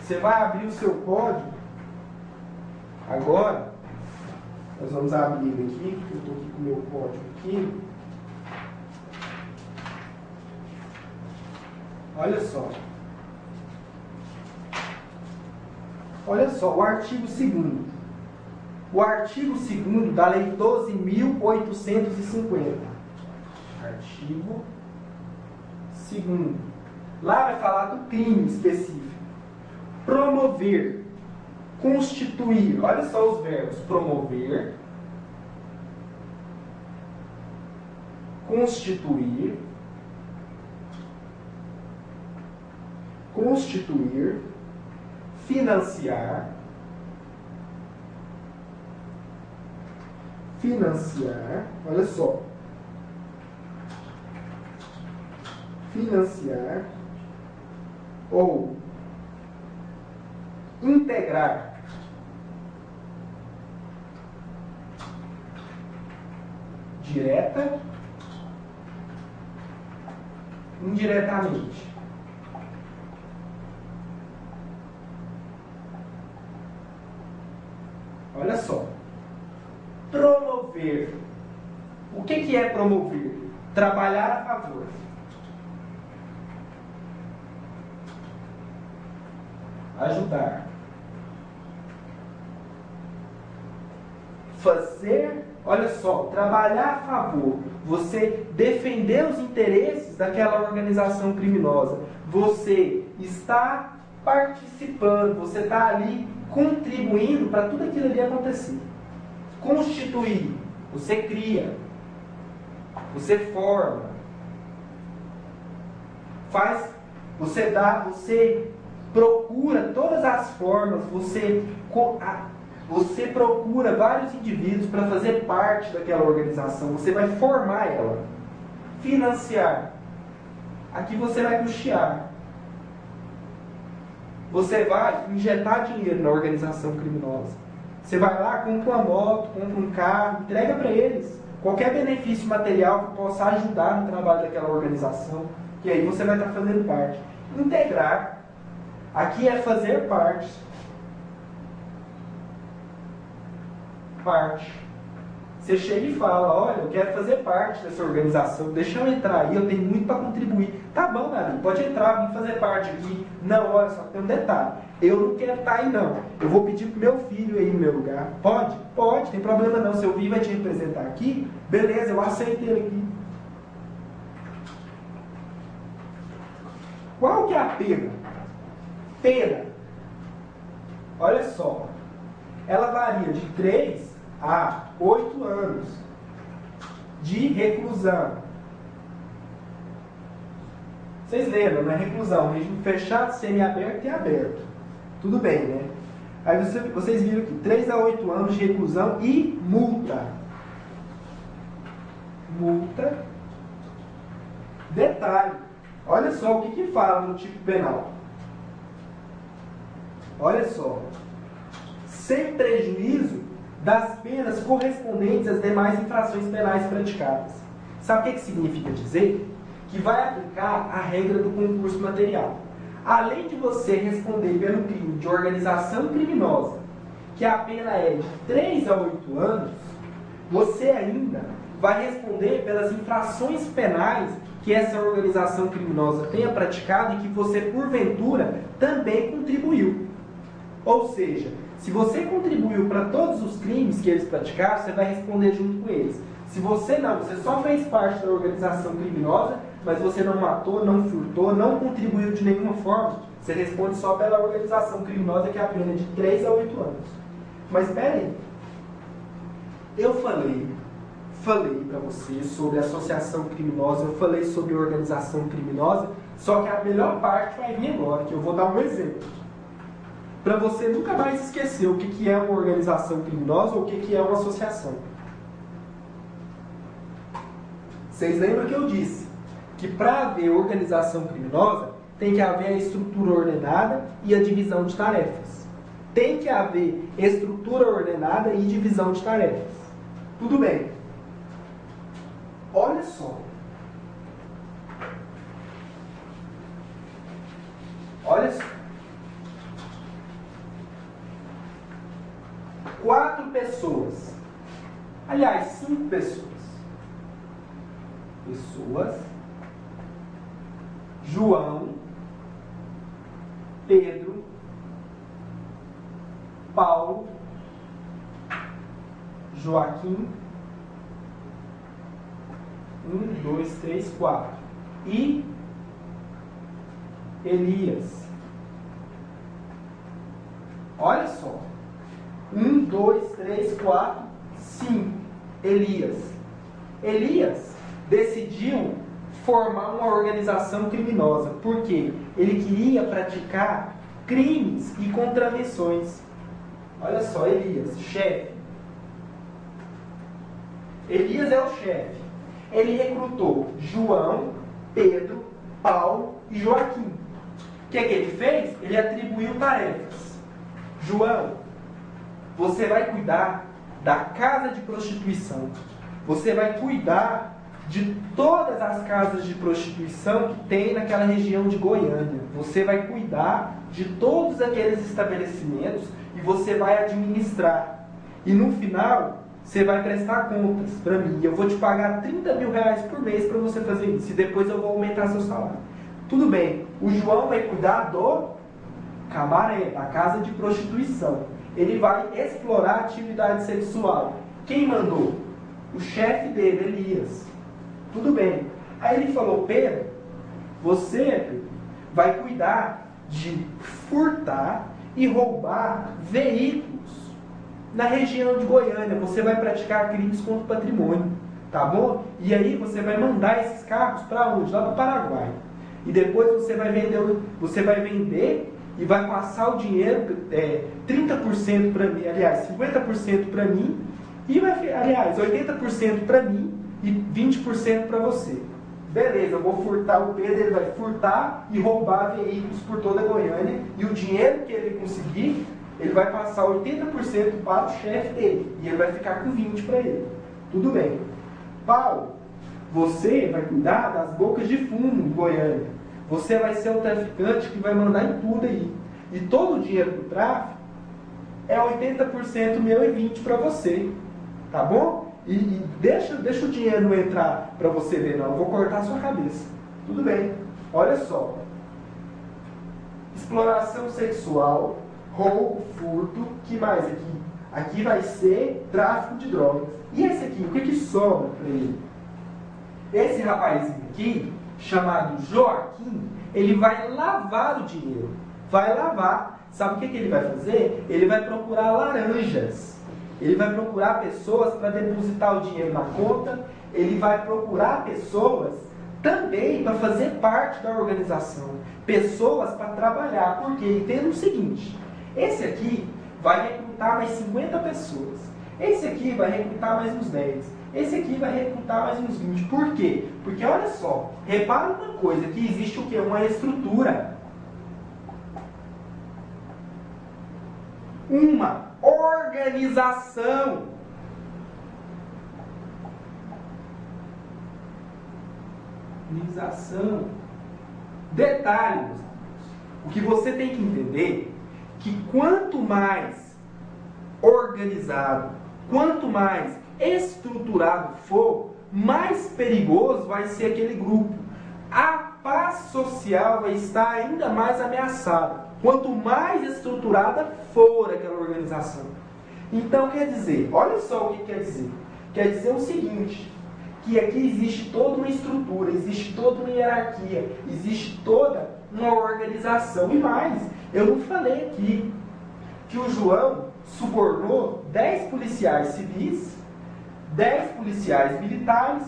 Você vai abrir o seu código agora. Nós vamos abrir aqui, eu estou aqui com o meu código aqui. Olha só. Olha só, o artigo 2º. O artigo 2º da Lei 12.850. Artigo 2º. Lá vai falar do crime específico. Promover, constituir, olha só os verbos: promover, constituir, financiar, olha só, financiar ou integrar. Direta, indiretamente. Olha só. Promover. O que é promover? Trabalhar a favor. Ajudar. Fazer, olha só, trabalhar a favor. Você defender os interesses daquela organização criminosa. Você está participando, você está ali contribuindo para tudo aquilo ali acontecer. Constituir, você cria, você forma, faz, você dá, você procura todas as formas, você procura vários indivíduos para fazer parte daquela organização, você vai formar ela. Financiar, aqui você vai custear. Você vai injetar dinheiro na organização criminosa. Você vai lá, compra uma moto, compra um carro, entrega para eles. Qualquer benefício material que possa ajudar no trabalho daquela organização, que aí você vai estar fazendo parte. Integrar, aqui é fazer parte. Você chega e fala, olha, eu quero fazer parte dessa organização, deixa eu entrar aí, eu tenho muito para contribuir. Tá bom, meu amigo, pode entrar, vem fazer parte aqui. Não, olha só, tem um detalhe, eu não quero estar aí não, eu vou pedir pro meu filho aí no meu lugar. Pode? Pode, tem problema não, seu filho vai te representar aqui, beleza, eu aceito ele aqui. Qual que é a pena? Pena, olha só, ela varia de 3 a 8 anos de reclusão. Vocês lembram, né? Reclusão, regime fechado, semiaberto e aberto. Tudo bem, né? Aí vocês viram aqui, 3 a 8 anos de reclusão e multa. Multa. Detalhe, olha só o que fala no tipo penal. Olha só. Sem prejuízo das penas correspondentes às demais infrações penais praticadas. Sabe o que significa dizer? Que vai aplicar a regra do concurso material. Além de você responder pelo crime de organização criminosa, que a pena é de 3 a 8 anos, você ainda vai responder pelas infrações penais que essa organização criminosa tenha praticado e que você, porventura, também contribuiu. Ou seja, se você contribuiu para todos os crimes que eles praticaram, você vai responder junto com eles. Se você não, você só fez parte da organização criminosa, mas você não matou, não furtou, não contribuiu de nenhuma forma, você responde só pela organização criminosa, que é a pena de 3 a 8 anos. Mas espera aí. Eu falei para você sobre associação criminosa, eu falei sobre organização criminosa, só que a melhor parte vai vir agora, que eu vou dar um exemplo. Para você nunca mais esquecer o que é uma organização criminosa ou o que é uma associação. Vocês lembram que eu disse que para haver organização criminosa tem que haver a estrutura ordenada e a divisão de tarefas. Tem que haver estrutura ordenada e divisão de tarefas. Tudo bem. Olha só. Olha só. 4 pessoas. Aliás, 5 pessoas. João, Pedro, Paulo, Joaquim, 1, 2, 3, 4. E Elias. Olha só. 1, 2, 3, 4, 5. Elias. Elias decidiu formar uma organização criminosa. Por quê? Ele queria praticar crimes e contravenções. Olha só, Elias, chefe. Elias é o chefe. Ele recrutou João, Pedro, Paulo e Joaquim. O que ele fez? Ele atribuiu tarefas. João, você vai cuidar da casa de prostituição. Você vai cuidar de todas as casas de prostituição que tem naquela região de Goiânia. Você vai cuidar de todos aqueles estabelecimentos e você vai administrar. E no final, você vai prestar contas para mim. Eu vou te pagar R$30.000 por mês para você fazer isso. E depois eu vou aumentar seu salário. Tudo bem. O João vai cuidar do cabaré, da casa de prostituição. Ele vai explorar a atividade sexual. Quem mandou? O chefe dele, Elias. Tudo bem. Aí ele falou, Pedro, você vai cuidar de furtar e roubar veículos na região de Goiânia. Você vai praticar crimes contra o patrimônio, tá bom? E aí você vai mandar esses carros para onde? Lá para o Paraguai. E depois você vai vender e vai passar o dinheiro, 30% para mim, aliás, 50% para mim, e vai, aliás, 80% para mim e 20% para você. Beleza, eu vou furtar o Pedro, ele vai furtar e roubar veículos por toda a Goiânia, e o dinheiro que ele conseguir, ele vai passar 80% para o chefe dele, e ele vai ficar com 20% para ele. Tudo bem. Paulo, você vai cuidar das bocas de fumo em Goiânia. Você vai ser o traficante que vai mandar em tudo aí. E todo o dinheiro do tráfico é 80% meu e 20% para você. Tá bom? E deixa o dinheiro não entrar para você ver, não. Eu vou cortar a sua cabeça. Tudo bem. Olha só. Exploração sexual, roubo, furto. Que mais aqui? Aqui vai ser tráfico de drogas. E esse aqui, o que sobra para ele? Esse rapazinho aqui, chamado Joaquim, ele vai lavar o dinheiro. Vai lavar. Sabe o que ele vai fazer? Ele vai procurar laranjas. Ele vai procurar pessoas para depositar o dinheiro na conta. Ele vai procurar pessoas também para fazer parte da organização. Pessoas para trabalhar. Porque entenda o seguinte: esse aqui vai recrutar mais 50 pessoas. Esse aqui vai recrutar mais uns 10. Esse aqui vai recrutar mais uns 20. Por quê? Porque olha só, repara uma coisa, que existe o quê? Uma estrutura. Uma organização. Organização. Detalhe, meus amigos. O que você tem que entender é que quanto mais organizado, quanto mais estruturado for, mais perigoso vai ser aquele grupo. A paz social vai estar ainda mais ameaçada, quanto mais estruturada for aquela organização. Então quer dizer, olha só o que quer dizer. Quer dizer o seguinte, que aqui existe toda uma estrutura, existe toda uma hierarquia, existe toda uma organização. E mais, eu não falei aqui que o João subornou 10 policiais civis, 10 policiais militares.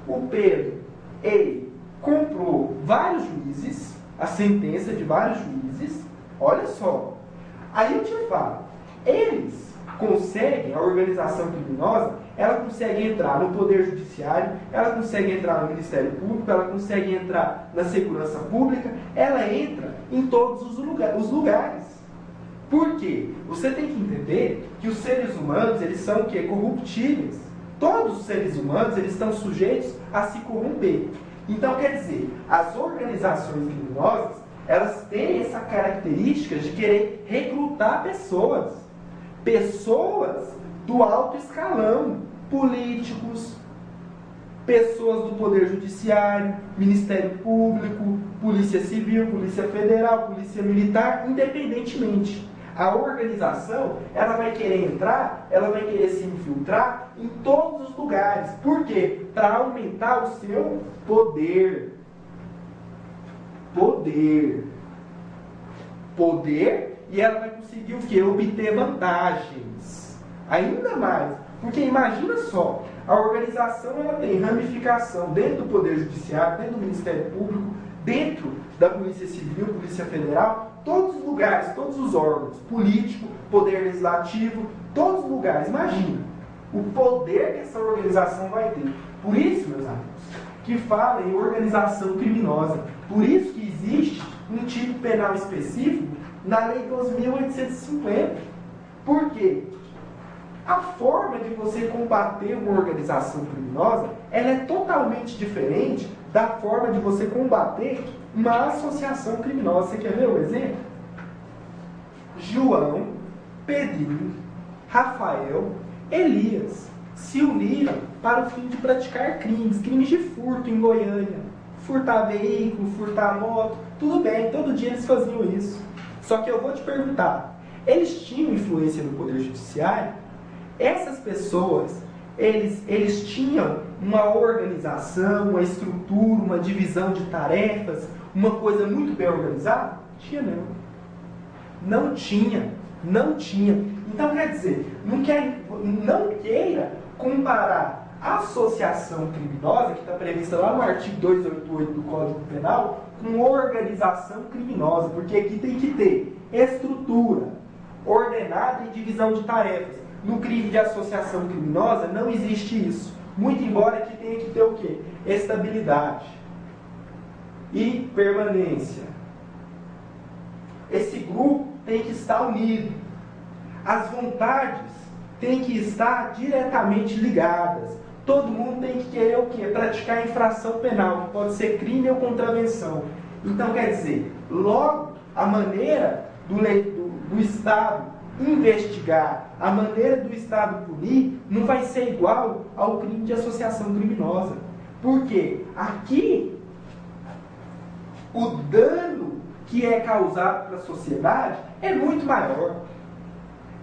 O Pedro, ele comprou vários juízes, a sentença de vários juízes. Olha só, aí eu te falo, eles conseguem, a organização criminosa, ela consegue entrar no Poder Judiciário, ela consegue entrar no Ministério Público, ela consegue entrar na Segurança Pública, ela entra em todos os lugares. Por quê? Você tem que entender que os seres humanos, eles são o quê? Corruptíveis. Todos os seres humanos, eles estão sujeitos a se corromper. Então, quer dizer, as organizações criminosas, elas têm essa característica de querer recrutar pessoas. Pessoas do alto escalão, políticos, pessoas do Poder Judiciário, Ministério Público, Polícia Civil, Polícia Federal, Polícia Militar, independentemente. A organização, ela vai querer entrar, ela vai querer se infiltrar em todos os lugares. Por quê? Para aumentar o seu poder. Poder, e ela vai conseguir o quê? Obter vantagens. Ainda mais. Porque imagina só, a organização ela tem ramificação dentro do Poder Judiciário, dentro do Ministério Público, dentro da Polícia Civil, Polícia Federal, todos os lugares, todos os órgãos, político, Poder Legislativo, todos os lugares. Imagina o poder que essa organização vai ter. Por isso, meus amigos, que fala em organização criminosa. Por isso que existe um tipo penal específico na Lei 12.850. Por quê? A forma de você combater uma organização criminosa, ela é totalmente diferente da forma de você combater uma associação criminosa. Você quer ver o exemplo? João, Pedrinho, Rafael, Elias se uniram para o fim de praticar crimes de furto em Goiânia. Furtar veículo, furtar moto, tudo bem, todo dia eles faziam isso. Só que eu vou te perguntar, eles tinham influência no Poder Judiciário? Essas pessoas, eles tinham uma organização, uma estrutura, uma divisão de tarefas, uma coisa muito bem organizada? Tinha não. Não tinha. Então, quer dizer, não queira comparar a associação criminosa, que está prevista lá no artigo 288 do Código Penal, com organização criminosa, porque aqui tem que ter estrutura ordenada e divisão de tarefas. No crime de associação criminosa não existe isso. Muito embora que tenha que ter o quê? Estabilidade e permanência. Esse grupo tem que estar unido. As vontades têm que estar diretamente ligadas. Todo mundo tem que querer o quê? Praticar infração penal, que pode ser crime ou contravenção. Então, quer dizer, logo, a maneira do Estado investigar, a maneira do Estado punir, não vai ser igual ao crime de associação criminosa. Porque aqui, o dano que é causado para a sociedade é muito maior.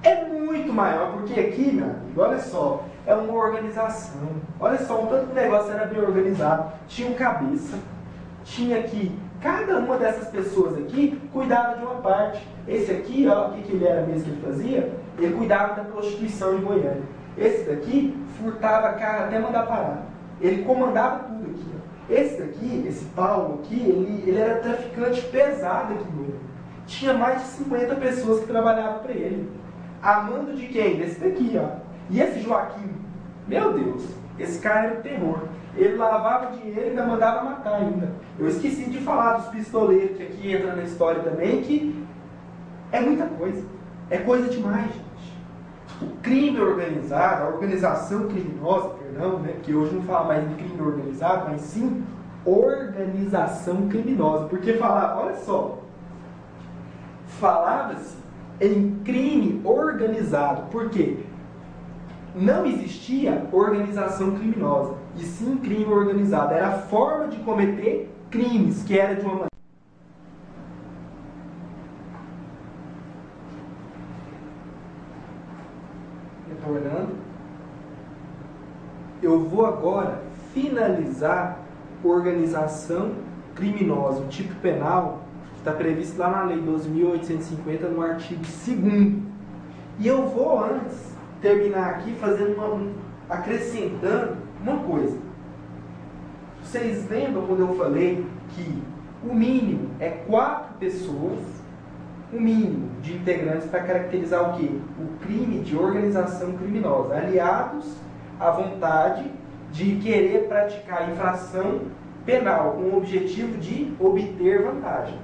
É muito maior, porque aqui, meu amigo, olha só, é uma organização. Olha só, um tanto de negócio era bem organizado. Tinha um cabeça, tinha aqui, cada uma dessas pessoas aqui cuidava de uma parte. Esse aqui, ó, o que ele era mesmo que ele fazia? Ele cuidava da prostituição em Goiânia. Esse daqui furtava carro até mandar parar. Ele comandava tudo aqui. Ó. Esse daqui, esse Paulo aqui, ele era traficante pesado aqui em Goiânia. Tinha mais de 50 pessoas que trabalhavam para ele. A mando de quem? Desse daqui, ó. E esse Joaquim? Meu Deus, esse cara era o terror. Ele lavava dinheiro e ainda mandava matar ainda. Eu esqueci de falar dos pistoleiros que aqui entra na história também, que é muita coisa. É coisa demais, gente. O crime organizado, a organização criminosa, perdão, né, que hoje não fala mais em crime organizado, mas sim organização criminosa. Porque falava, olha só, falava-se em crime organizado. Por quê? Não existia organização criminosa, e sim crime organizado. Era a forma de cometer crimes, que era de uma maneira. Retornando. Eu vou agora finalizar organização criminosa, o tipo penal, que está previsto lá na Lei 12.850, no artigo 2º. E eu vou antes terminar aqui acrescentando uma coisa. Vocês lembram quando eu falei que o mínimo é 4 pessoas, o mínimo de integrantes para caracterizar o quê? O crime de organização criminosa, aliados à vontade de querer praticar infração penal com o objetivo de obter vantagens,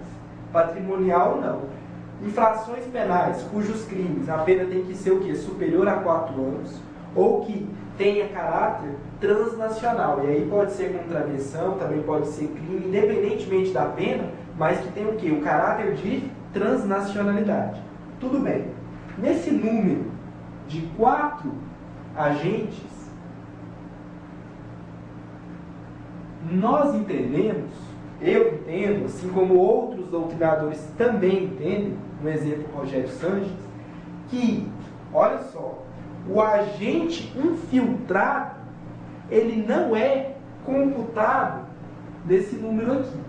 patrimonial ou não. Infrações penais cujos crimes a pena tem que ser o quê? Superior a 4 anos, ou que tenha caráter transnacional. E aí pode ser contravenção, também pode ser crime, independentemente da pena, mas que tem o quê? O caráter de transnacionalidade. Tudo bem. Nesse número de 4 agentes, nós entendemos, eu entendo, assim como outros doutrinadores também entendem, no exemplo Rogério Sanches, que, olha só, o agente infiltrado, ele não é computado desse número aqui.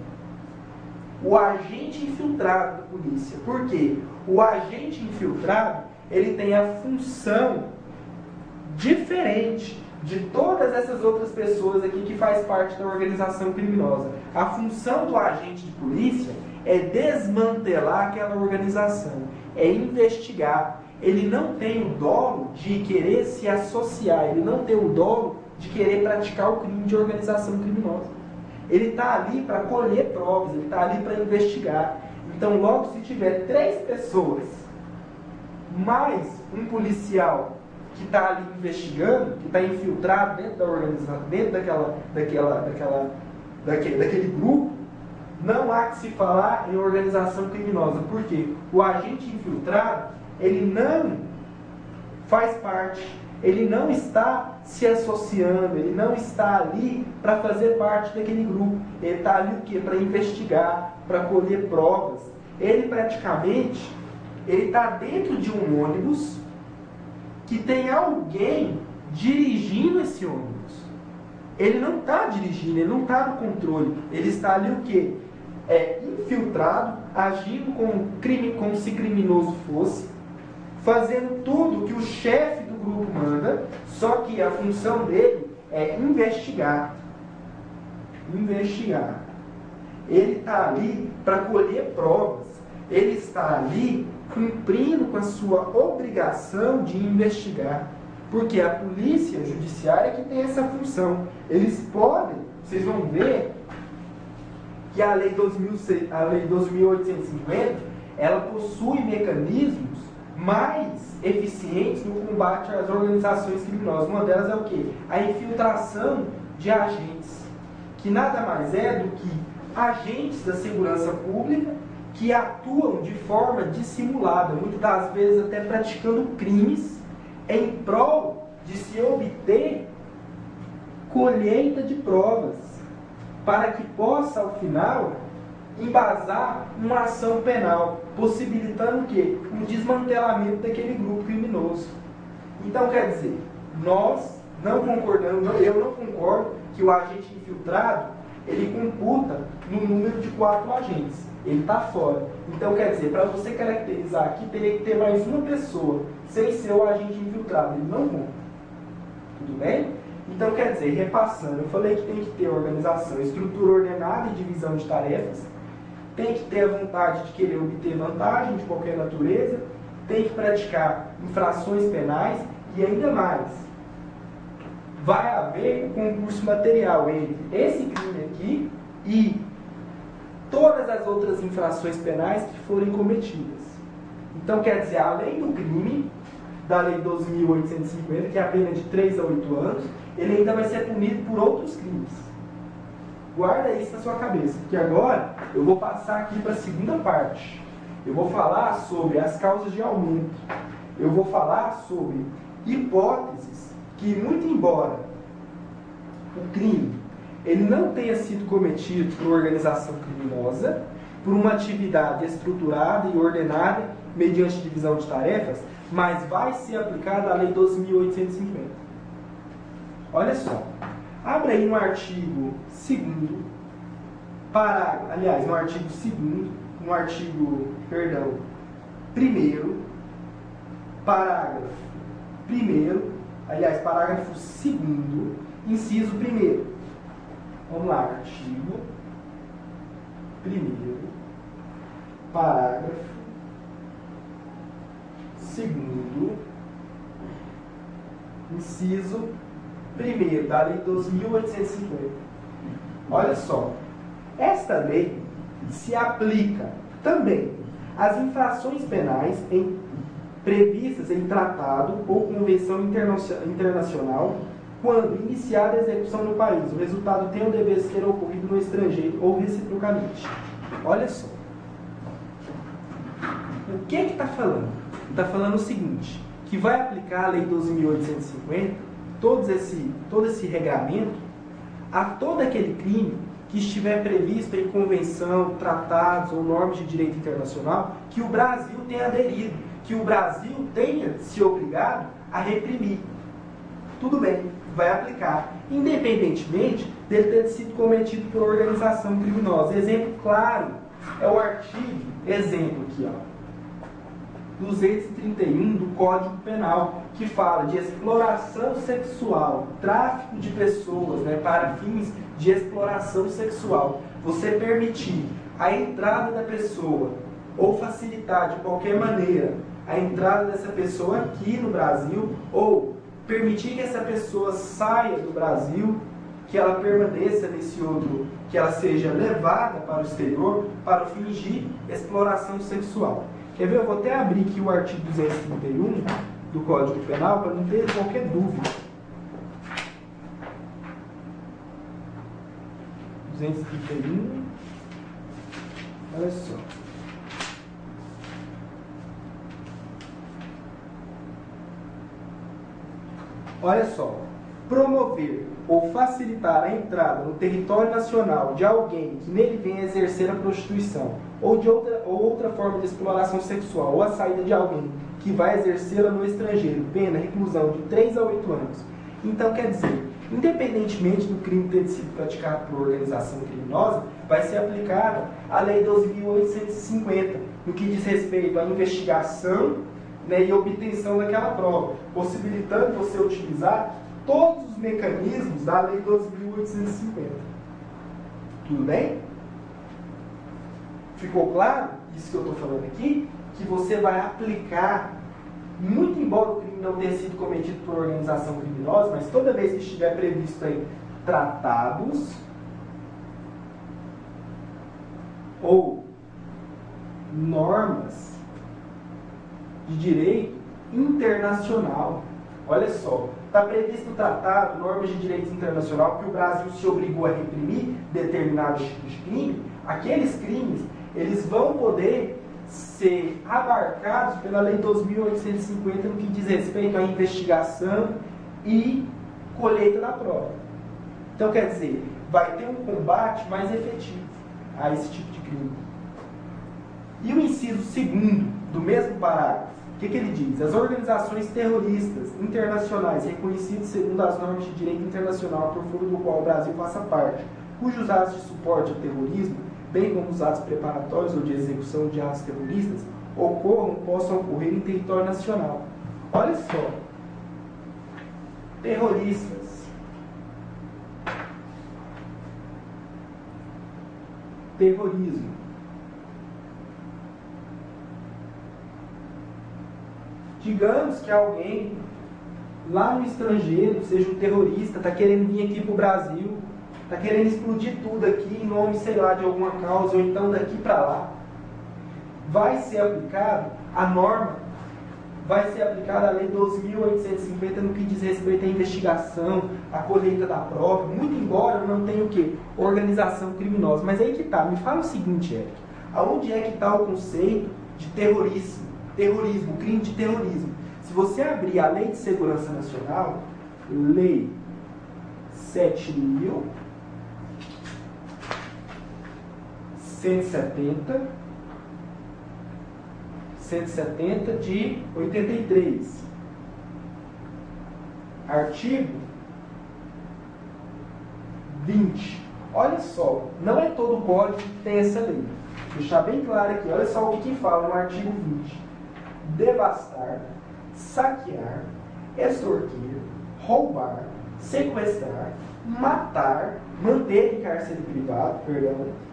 O agente infiltrado da polícia. Por quê? O agente infiltrado, ele tem a função diferente de todas essas outras pessoas aqui que faz parte da organização criminosa. A função do agente de polícia é desmantelar aquela organização, é investigar. Ele não tem o dolo de querer se associar, ele não tem o dolo de querer praticar o crime de organização criminosa. Ele está ali para colher provas, ele está ali para investigar. Então, logo se tiver 3 pessoas, mais um policial que está ali investigando, que está infiltrado dentro da organização, dentro daquele grupo, não há que se falar em organização criminosa. Por quê? O agente infiltrado, ele não faz parte, ele não está se associando, ele não está ali para fazer parte daquele grupo. Ele está ali o quê? Para investigar, para colher provas. Ele praticamente, ele está dentro de um ônibus que tem alguém dirigindo esse ônibus. Ele não está dirigindo, ele não está no controle. Ele está ali o quê? Infiltrado, agindo como se criminoso fosse, fazendo tudo que o chefe do grupo manda, só que a função dele é investigar. Investigar. Ele está ali para colher provas. Ele está ali cumprindo com a sua obrigação de investigar. Porque a polícia judiciária que tem essa função. Eles podem, vocês vão ver que a lei 2.850, ela possui mecanismos mais eficientes no combate às organizações criminosas. Uma delas é o quê? A infiltração de agentes, que nada mais é do que agentes da segurança pública que atuam de forma dissimulada, muitas das vezes até praticando crimes em prol de se obter colheita de provas, para que possa, ao final, embasar uma ação penal, possibilitando o quê? Um desmantelamento daquele grupo criminoso. Então, quer dizer, nós não concordamos, eu não concordo que o agente infiltrado, ele computa no número de 4 agentes. Ele está fora. Então, quer dizer, para você caracterizar aqui, teria que ter mais uma pessoa, sem ser o agente infiltrado. Ele não conta. Tudo bem? Então, quer dizer, repassando, eu falei que tem que ter organização, estrutura ordenada e divisão de tarefas, tem que ter a vontade de querer obter vantagem de qualquer natureza, tem que praticar infrações penais e ainda mais, vai haver um concurso material entre esse crime aqui e todas as outras infrações penais que forem cometidas. Então, quer dizer, além do crime da Lei 12.850, que é a pena de 3 a 8 anos, ele ainda vai ser punido por outros crimes. Guarda isso na sua cabeça, porque agora eu vou passar aqui para a segunda parte. Eu vou falar sobre as causas de aumento. Eu vou falar sobre hipóteses que, muito embora o crime ele não tenha sido cometido por organização criminosa, por uma atividade estruturada e ordenada mediante divisão de tarefas, mas vai ser aplicada a Lei 12.850. Olha só, abre aí no artigo 2º, no artigo 2º, no artigo, 1º, parágrafo 1º, parágrafo 2º, inciso 1º. Vamos lá, artigo 1º, parágrafo 2º, inciso 1º da Lei 12.850. Olha só, esta lei se aplica também às infrações penais previstas em tratado ou convenção internacional quando iniciada a execução no país. O resultado tem o dever de ter ocorrido no estrangeiro ou reciprocamente. Olha só. O que está falando? Está falando o seguinte, que vai aplicar a Lei 12.850, todo esse regramento, a todo aquele crime que estiver previsto em convenção, tratados ou normas de direito internacional que o Brasil tenha aderido, que o Brasil tenha se obrigado a reprimir. Tudo bem, vai aplicar, independentemente dele ter sido cometido por organização criminosa. Exemplo claro é o artigo, exemplo aqui, 231 do Código Penal, que fala de exploração sexual, tráfico de pessoas, para fins de exploração sexual. Você permitir a entrada da pessoa ou facilitar de qualquer maneira a entrada dessa pessoa aqui no Brasil ou permitir que essa pessoa saia do Brasil que ela permaneça nesse outro, que ela seja levada para o exterior para o fim de exploração sexual. Quer ver? Eu vou até abrir aqui o artigo 231 do Código Penal para não ter qualquer dúvida. 231, olha só. Olha só, promover ou facilitar a entrada no território nacional de alguém que nele venha exercer a prostituição ou de outra forma de exploração sexual, ou a saída de alguém que vai exercê-la no estrangeiro, pena reclusão de 3 a 8 anos. Então, quer dizer, independentemente do crime ter sido praticado por organização criminosa, vai ser aplicada a Lei 12.850, no que diz respeito à investigação, né, e obtenção daquela prova, possibilitando você utilizar todos os mecanismos da Lei 12.850. Tudo bem? Ficou claro isso que eu estou falando aqui? Que você vai aplicar, muito embora o crime não tenha sido cometido por organização criminosa, mas toda vez que estiver previsto aí tratados ou normas de direito internacional. Olha só, está previsto tratado, normas de direito internacional, que o Brasil se obrigou a reprimir determinados tipos de crime. Aqueles crimes, eles vão poder ser abarcados pela Lei 2.850 no que diz respeito à investigação e colheita da prova. Então, quer dizer, vai ter um combate mais efetivo a esse tipo de crime. E o inciso 2º do mesmo parágrafo, o que ele diz? As organizações terroristas internacionais reconhecidas segundo as normas de direito internacional por foro do qual o Brasil faça parte, cujos atos de suporte ao terrorismo, bem como os atos preparatórios ou de execução de atos terroristas, possam ocorrer em território nacional. Olha só. Terroristas. Terrorismo. Digamos que alguém lá no estrangeiro seja um terrorista, está querendo vir aqui para o Brasil, está querendo explodir tudo aqui em nome, sei lá, de alguma causa, ou então daqui para lá. Vai ser aplicado a norma, vai ser aplicada a Lei 12.850 no que diz respeito à investigação, à colheita da prova, muito embora não tenha o quê? Organização criminosa. Mas aí que tá, me fala o seguinte, Eric, aonde é que está o conceito de terrorismo, crime de terrorismo? Se você abrir a Lei de Segurança Nacional, Lei 7.170 de 83, artigo 20. Olha só, não é todo o código que tem essa lei. Vou deixar bem claro aqui, olha só o que fala no artigo 20. Devastar, saquear, extorquir, roubar, sequestrar, matar, manter em cárcere privado,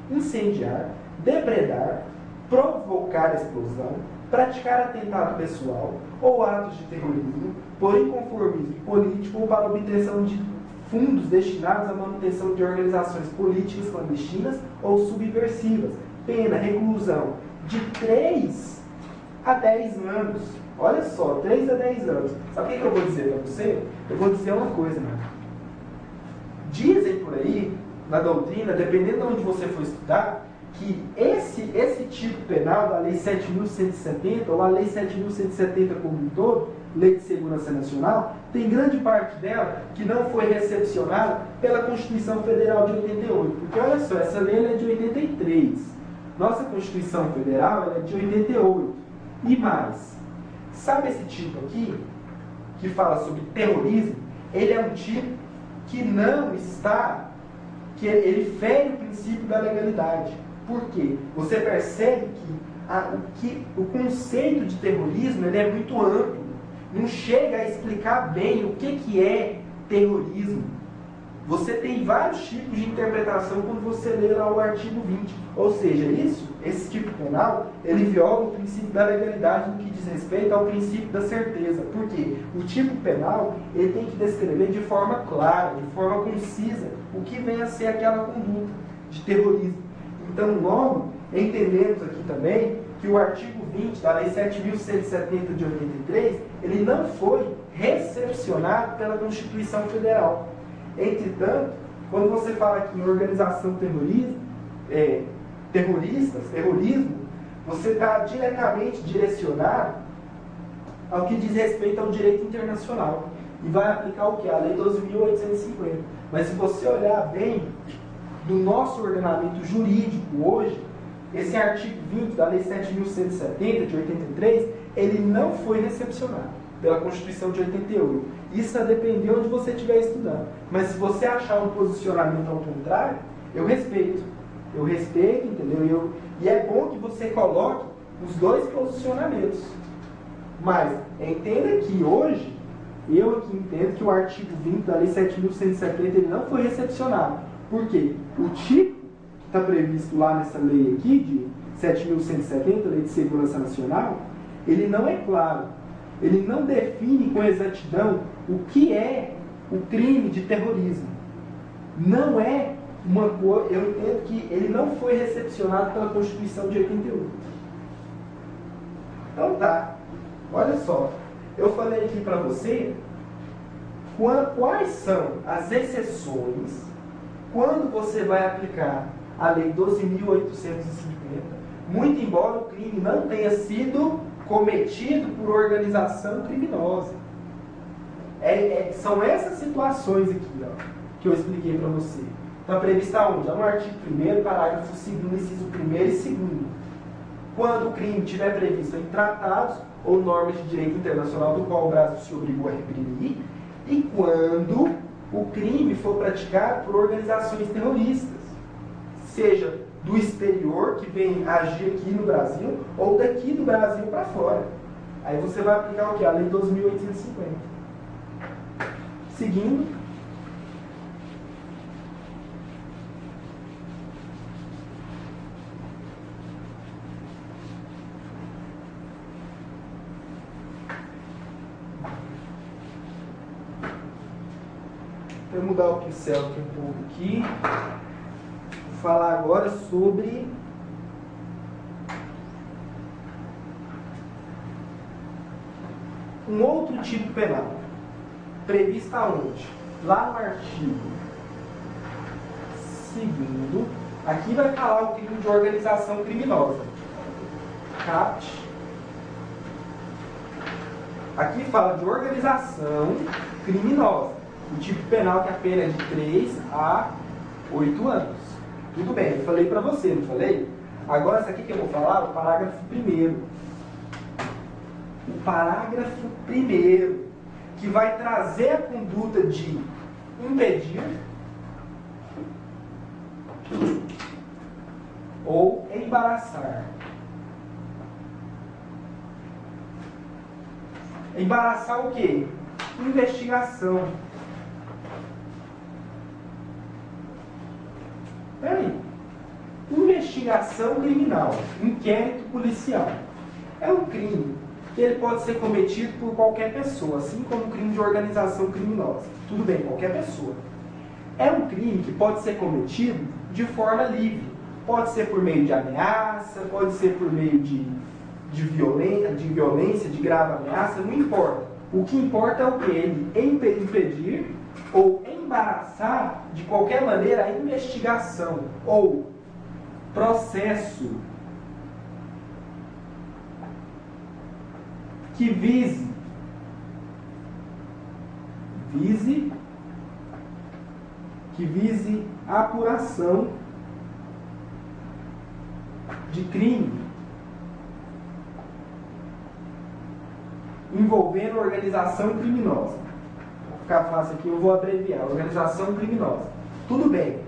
incendiar, depredar, provocar explosão, praticar atentado pessoal ou atos de terrorismo por inconformismo político ou para obtenção de fundos destinados à manutenção de organizações políticas clandestinas ou subversivas. Pena, reclusão de 3 a 10 anos. Olha só, 3 a 10 anos. Sabe o que eu vou dizer para você? Eu vou dizer uma coisa, né? Dizem por aí, na doutrina, dependendo de onde você for estudar, que esse tipo penal da Lei 7.170, ou a Lei 7.170 como um todo, Lei de Segurança Nacional, tem grande parte dela que não foi recepcionada pela Constituição Federal de 88. Porque olha só, essa lei é de 83. Nossa Constituição Federal ela é de 88. E mais, sabe esse tipo aqui, que fala sobre terrorismo? Ele é um tipo que não está, que ele fere o princípio da legalidade. Por quê? Você percebe que o conceito de terrorismo ele é muito amplo. Não chega a explicar bem o que é terrorismo. você tem vários tipos de interpretação quando você lê lá o artigo 20. Ou seja, esse tipo penal, ele viola o princípio da legalidade no que diz respeito ao princípio da certeza. Por quê? O tipo penal, ele tem que descrever de forma clara, de forma concisa, o que vem a ser aquela conduta de terrorismo. Então, logo, entendemos aqui também que o artigo 20 da Lei 7.170 de 83, ele não foi recepcionado pela Constituição Federal. Entretanto, quando você fala aqui em organização terrorismo, você está diretamente direcionado ao que diz respeito ao direito internacional. E vai aplicar o que? A Lei 12.850. Mas se você olhar bem do nosso ordenamento jurídico hoje, esse artigo 20 da Lei 7.170 de 83, ele não foi recepcionado pela Constituição de 88. Isso a depender onde você estiver estudando. Mas se você achar um posicionamento ao contrário, eu respeito. Eu respeito, entendeu? E é bom que você coloque os dois posicionamentos. Mas entenda que hoje, eu aqui entendo que o artigo 20 da Lei 7.170 ele não foi recepcionado. Por quê? O tipo que está previsto lá nessa lei aqui, de 7.170, Lei de Segurança Nacional, ele não é claro. Ele não define com exatidão o que é o crime de terrorismo. Não é uma coisa. Eu entendo que ele não foi recepcionado pela Constituição de 88. Então tá. Olha só. Eu falei aqui para você quais são as exceções quando você vai aplicar a Lei 12.850, muito embora o crime não tenha sido cometido por organização criminosa. São essas situações aqui, ó, que eu expliquei para você. Está prevista onde? No artigo 1º, parágrafo 2º, inciso 1º e 2º. Quando o crime estiver previsto em tratados ou normas de direito internacional do qual o Brasil se obrigou a reprimir, e quando o crime for praticado por organizações terroristas, seja do exterior, que vem agir aqui no Brasil, ou daqui do Brasil para fora. Aí você vai aplicar o que? A Lei 12.850. Seguindo. Vou mudar o pincel aqui um pouco aqui. Falar agora sobre um outro tipo penal, previsto aonde? Lá no artigo 2º, aqui vai falar o crime de organização criminosa. CAPT. Aqui fala de organização criminosa. O tipo penal que a pena é de 3 a 8 anos. Tudo bem, eu falei para você, não falei? Agora, isso aqui que eu vou falar, o parágrafo 1º. O parágrafo 1º, que vai trazer a conduta de impedir ou embaraçar. Embaraçar o quê? Investigação. Peraí. Investigação criminal, inquérito policial. É um crime que ele pode ser cometido por qualquer pessoa, assim como o crime de organização criminosa. Tudo bem, qualquer pessoa. É um crime que pode ser cometido de forma livre. Pode ser por meio de ameaça, pode ser por meio de violência, de grave ameaça, não importa. O que importa é o que? Ele impedir ou embaraçar de qualquer maneira a investigação ou processo que vise a apuração de crime envolvendo organização criminosa. Vou ficar fácil aqui, eu vou abreviar. Organização criminosa. Tudo bem.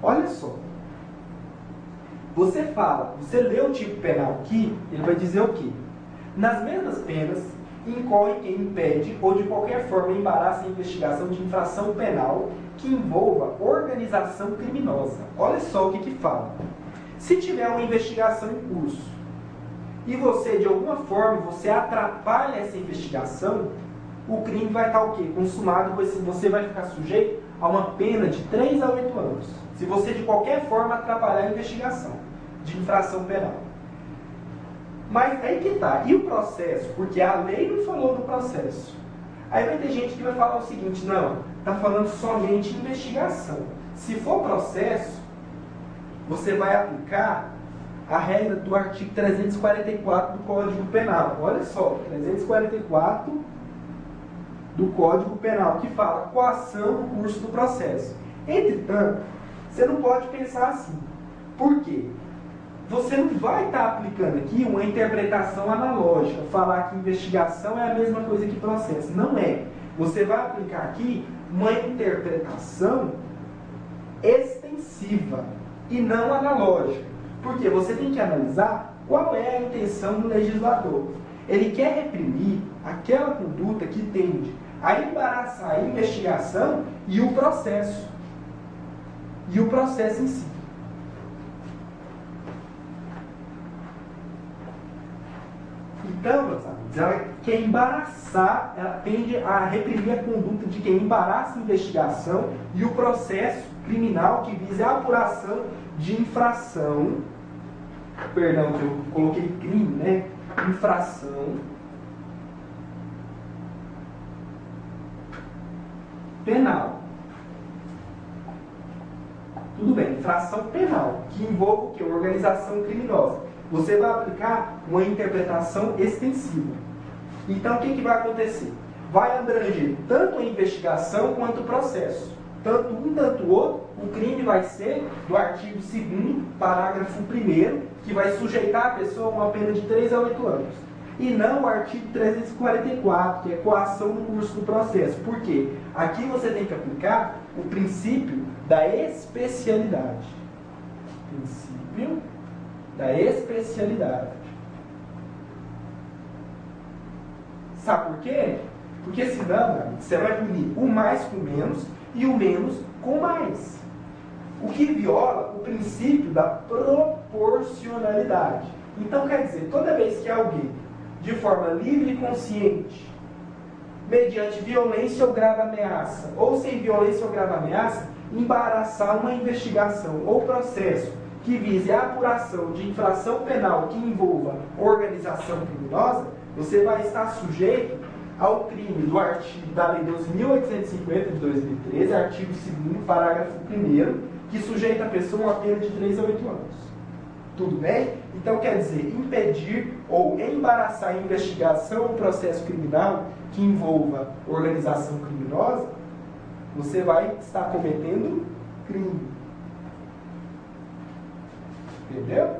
Olha só. Você lê o tipo penal aqui, ele vai dizer o quê? Nas mesmas penas incorre quem impede ou de qualquer forma embaraça a investigação de infração penal que envolva organização criminosa. Olha só o que fala. Se tiver uma investigação em curso e você, de alguma forma, você atrapalha essa investigação, o crime vai estar o quê? Consumado, você vai ficar sujeito a uma pena de 3 a 8 anos. Se você, de qualquer forma, atrapalhar a investigação de infração penal. Mas aí que tá. E o processo? Porque a lei não falou do processo. Aí vai ter gente que vai falar o seguinte, não, está falando somente investigação. Se for processo, você vai aplicar a regra do artigo 344 do Código Penal. Olha só, 344 do Código Penal, que fala coação no curso do processo. Entretanto, você não pode pensar assim. Por quê? Você não vai estar aplicando aqui uma interpretação analógica, falar que investigação é a mesma coisa que processo. Não é. Você vai aplicar aqui uma interpretação extensiva e não analógica. Porque você tem que analisar qual é a intenção do legislador. Ele quer reprimir aquela conduta que tende a embaraçar a investigação e o processo. E o processo em si. Então, meus amigos, ela quer embaraçar, ela tende a reprimir a conduta de quem embaraça a investigação e o processo criminal que visa a apuração de infração, perdão, que eu coloquei crime, né? Infração penal. Tudo bem, infração penal, que envolve o quê? Organização criminosa. Você vai aplicar uma interpretação extensiva. Então, o que vai acontecer? Vai abranger tanto a investigação quanto o processo. Tanto um, tanto o outro, o crime vai ser do artigo 2º, parágrafo 1º, que vai sujeitar a pessoa a uma pena de 3 a 8 anos. E não o artigo 344, que é coação no curso do processo. Por quê? Aqui você tem que aplicar o princípio da especialidade. Princípio da especialidade. Sabe por quê? Porque senão, você vai unir o mais com o menos e o menos com o mais. O que viola o princípio da proporcionalidade. Então, quer dizer, toda vez que alguém, de forma livre e consciente, mediante violência ou grave ameaça, ou sem violência ou grave ameaça, embaraçar uma investigação ou processo que vise a apuração de infração penal que envolva organização criminosa, você vai estar sujeito ao crime do artigo da Lei 12.850 de 2013, artigo 2º, parágrafo 1º, que sujeita a pessoa a uma pena de 3 a 8 anos. Tudo bem? Então quer dizer, impedir ou embaraçar a investigação ou processo criminal que envolva organização criminosa, você vai estar cometendo crime. Entendeu?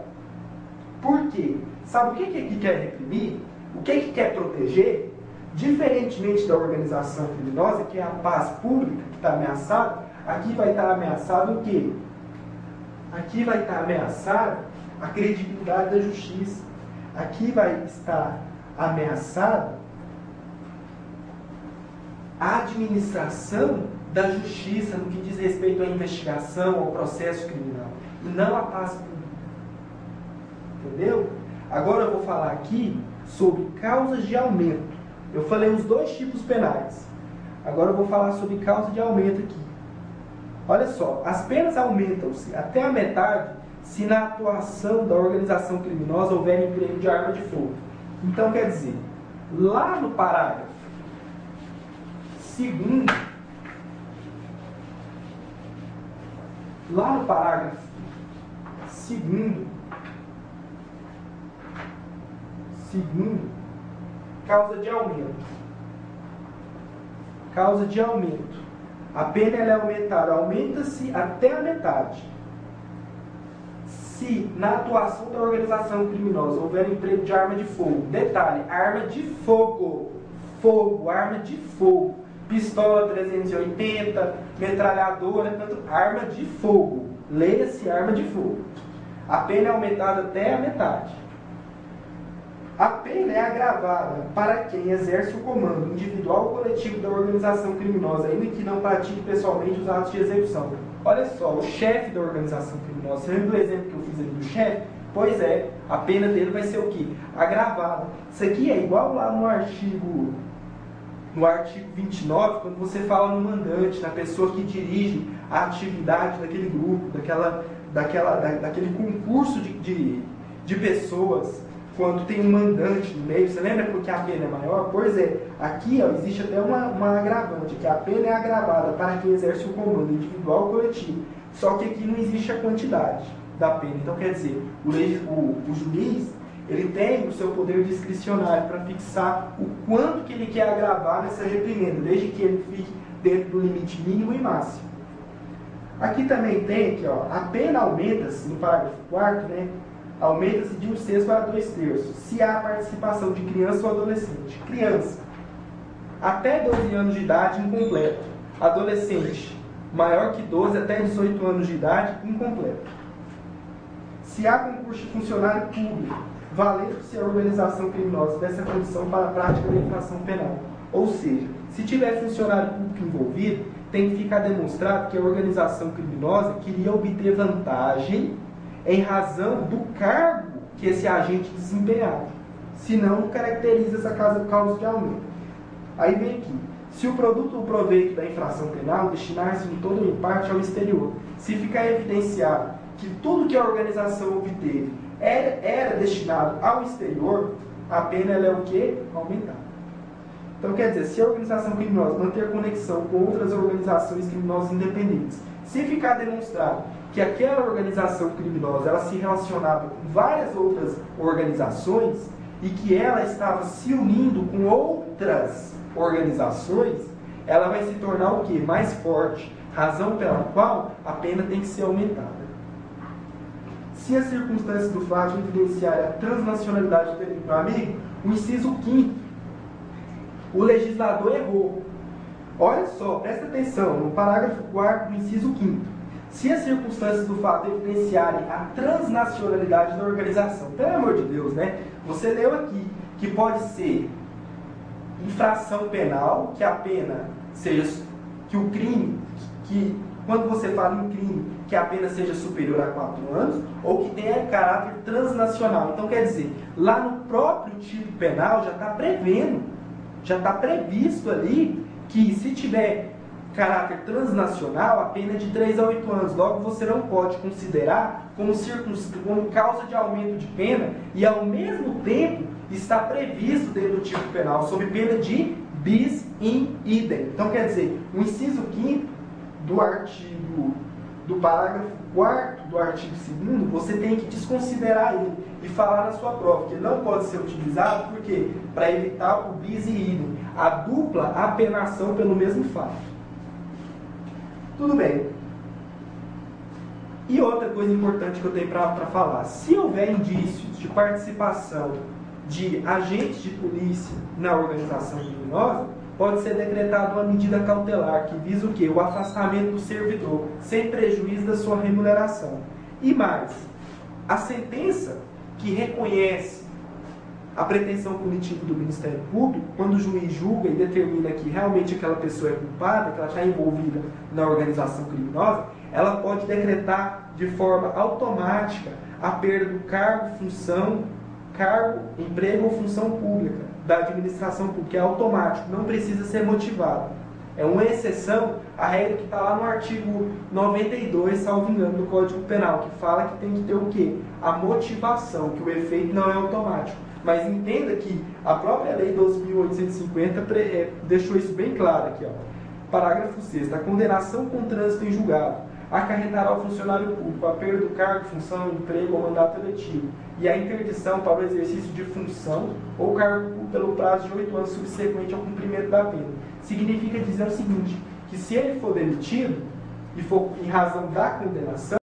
Por quê? Sabe o que quer reprimir? O que quer proteger? Diferentemente da organização criminosa, que é a paz pública que está ameaçada, aqui vai estar ameaçado o quê? Aqui vai estar ameaçado a credibilidade da justiça. Aqui vai estar ameaçado a administração da justiça no que diz respeito à investigação, ao processo criminal, e não a paz pública. Entendeu? Agora eu vou falar aqui sobre causas de aumento. Eu falei os dois tipos penais. Agora eu vou falar sobre causa de aumento aqui. Olha só, as penas aumentam-se até a metade se na atuação da organização criminosa houver emprego de arma de fogo. Então, quer dizer, lá no parágrafo 2º, causa de aumento. Causa de aumento. A pena ela é aumentada, aumenta-se até a metade. Se na atuação da organização criminosa houver emprego de arma de fogo, detalhe, arma de fogo, arma de fogo, pistola 380, metralhadora, tanto arma de fogo, leia-se arma de fogo. A pena é aumentada até a metade. A pena é agravada para quem exerce o comando individual ou coletivo da organização criminosa, ainda que não pratique pessoalmente os atos de execução. Olha só, o chefe da organização criminosa, você lembra do exemplo que eu fiz ali do chefe? Pois é, a pena dele vai ser o quê? Agravada. Isso aqui é igual lá no artigo 29, quando você fala no mandante, na pessoa que dirige a atividade daquele grupo, daquele concurso de pessoas, quando tem um mandante no meio. Você lembra porque a pena é maior? Pois é, aqui ó, existe até uma agravante, que a pena é agravada para quem exerce o comando individual ou coletivo. Só que aqui não existe a quantidade da pena. Então, quer dizer, o juiz, ele tem o seu poder discricionário para fixar o quanto que ele quer agravar nessa reprimenda, desde que ele fique dentro do limite mínimo e máximo. Aqui também tem, aqui, ó, a pena aumenta-se, no parágrafo 4º, né? Aumenta-se de 1/6 para 2/3, se há participação de criança ou adolescente. Criança, até 12 anos de idade, incompleto. Adolescente, maior que 12, até 18 anos de idade, incompleto. Se há concurso de funcionário público, valendo-se a organização criminosa dessa condição para a prática da infração penal. Ou seja, se tiver funcionário público envolvido, tem que ficar demonstrado que a organização criminosa queria obter vantagem em razão do cargo que esse agente desempenhava. Senão, não caracteriza essa causa de aumento. Aí vem aqui. Se o produto ou proveito da infração penal destinar-se em todo ou em parte ao exterior, se ficar evidenciado que tudo que a organização obteve era destinado ao exterior, a pena ela é o quê? Aumentada. Então, quer dizer, se a organização criminosa manter conexão com outras organizações criminosas independentes, se ficar demonstrado que aquela organização criminosa ela se relacionava com várias outras organizações e que ela estava se unindo com outras organizações, ela vai se tornar o quê? Mais forte, razão pela qual a pena tem que ser aumentada. Se as circunstâncias do fato evidenciarem a transnacionalidade do delito, meu amigo, o inciso 5º, o legislador errou. Olha só, presta atenção, no parágrafo 4º do inciso 5º. Se as circunstâncias do fato evidenciarem a transnacionalidade da organização, pelo amor de Deus, né? Você leu aqui que pode ser infração penal, que a pena seja, que o crime, que quando você fala em crime, que a pena seja superior a 4 anos, ou que tenha caráter transnacional. Então, quer dizer, lá no próprio tipo penal já está prevendo, já está previsto ali que se tiver caráter transnacional, a pena é de 3 a 8 anos. Logo, você não pode considerar como causa de aumento de pena e, ao mesmo tempo, está previsto dentro do tipo penal, sob pena de bis in idem. Então, quer dizer, o inciso 5º do parágrafo 4º do artigo 2º, você tem que desconsiderar ele e falar na sua prova que ele não pode ser utilizado, por quê? Para evitar o bis in idem, a dupla apenação pelo mesmo fato. Tudo bem. E outra coisa importante que eu tenho para falar, se houver indícios de participação de agentes de polícia na organização criminosa, pode ser decretada uma medida cautelar que visa o quê? O afastamento do servidor, sem prejuízo da sua remuneração. E mais, a sentença que reconhece a pretensão punitiva do Ministério Público, quando o juiz julga e determina que realmente aquela pessoa é culpada, que ela está envolvida na organização criminosa, ela pode decretar de forma automática a perda do cargo, emprego ou função pública da administração pública. É automático, não precisa ser motivado. É uma exceção à regra que está lá no artigo 92, salvo engano, do Código Penal, que fala que tem que ter o quê? A motivação, que o efeito não é automático. Mas entenda que a própria Lei 12.850 deixou isso bem claro aqui, ó. Parágrafo 6º. A condenação com trânsito em julgado acarretará ao funcionário público a perda do cargo, função, emprego ou mandato eletivo e a interdição para o exercício de função ou cargo público pelo prazo de 8 anos subsequente ao cumprimento da pena. Significa dizer o seguinte, que se ele for demitido e for em razão da condenação,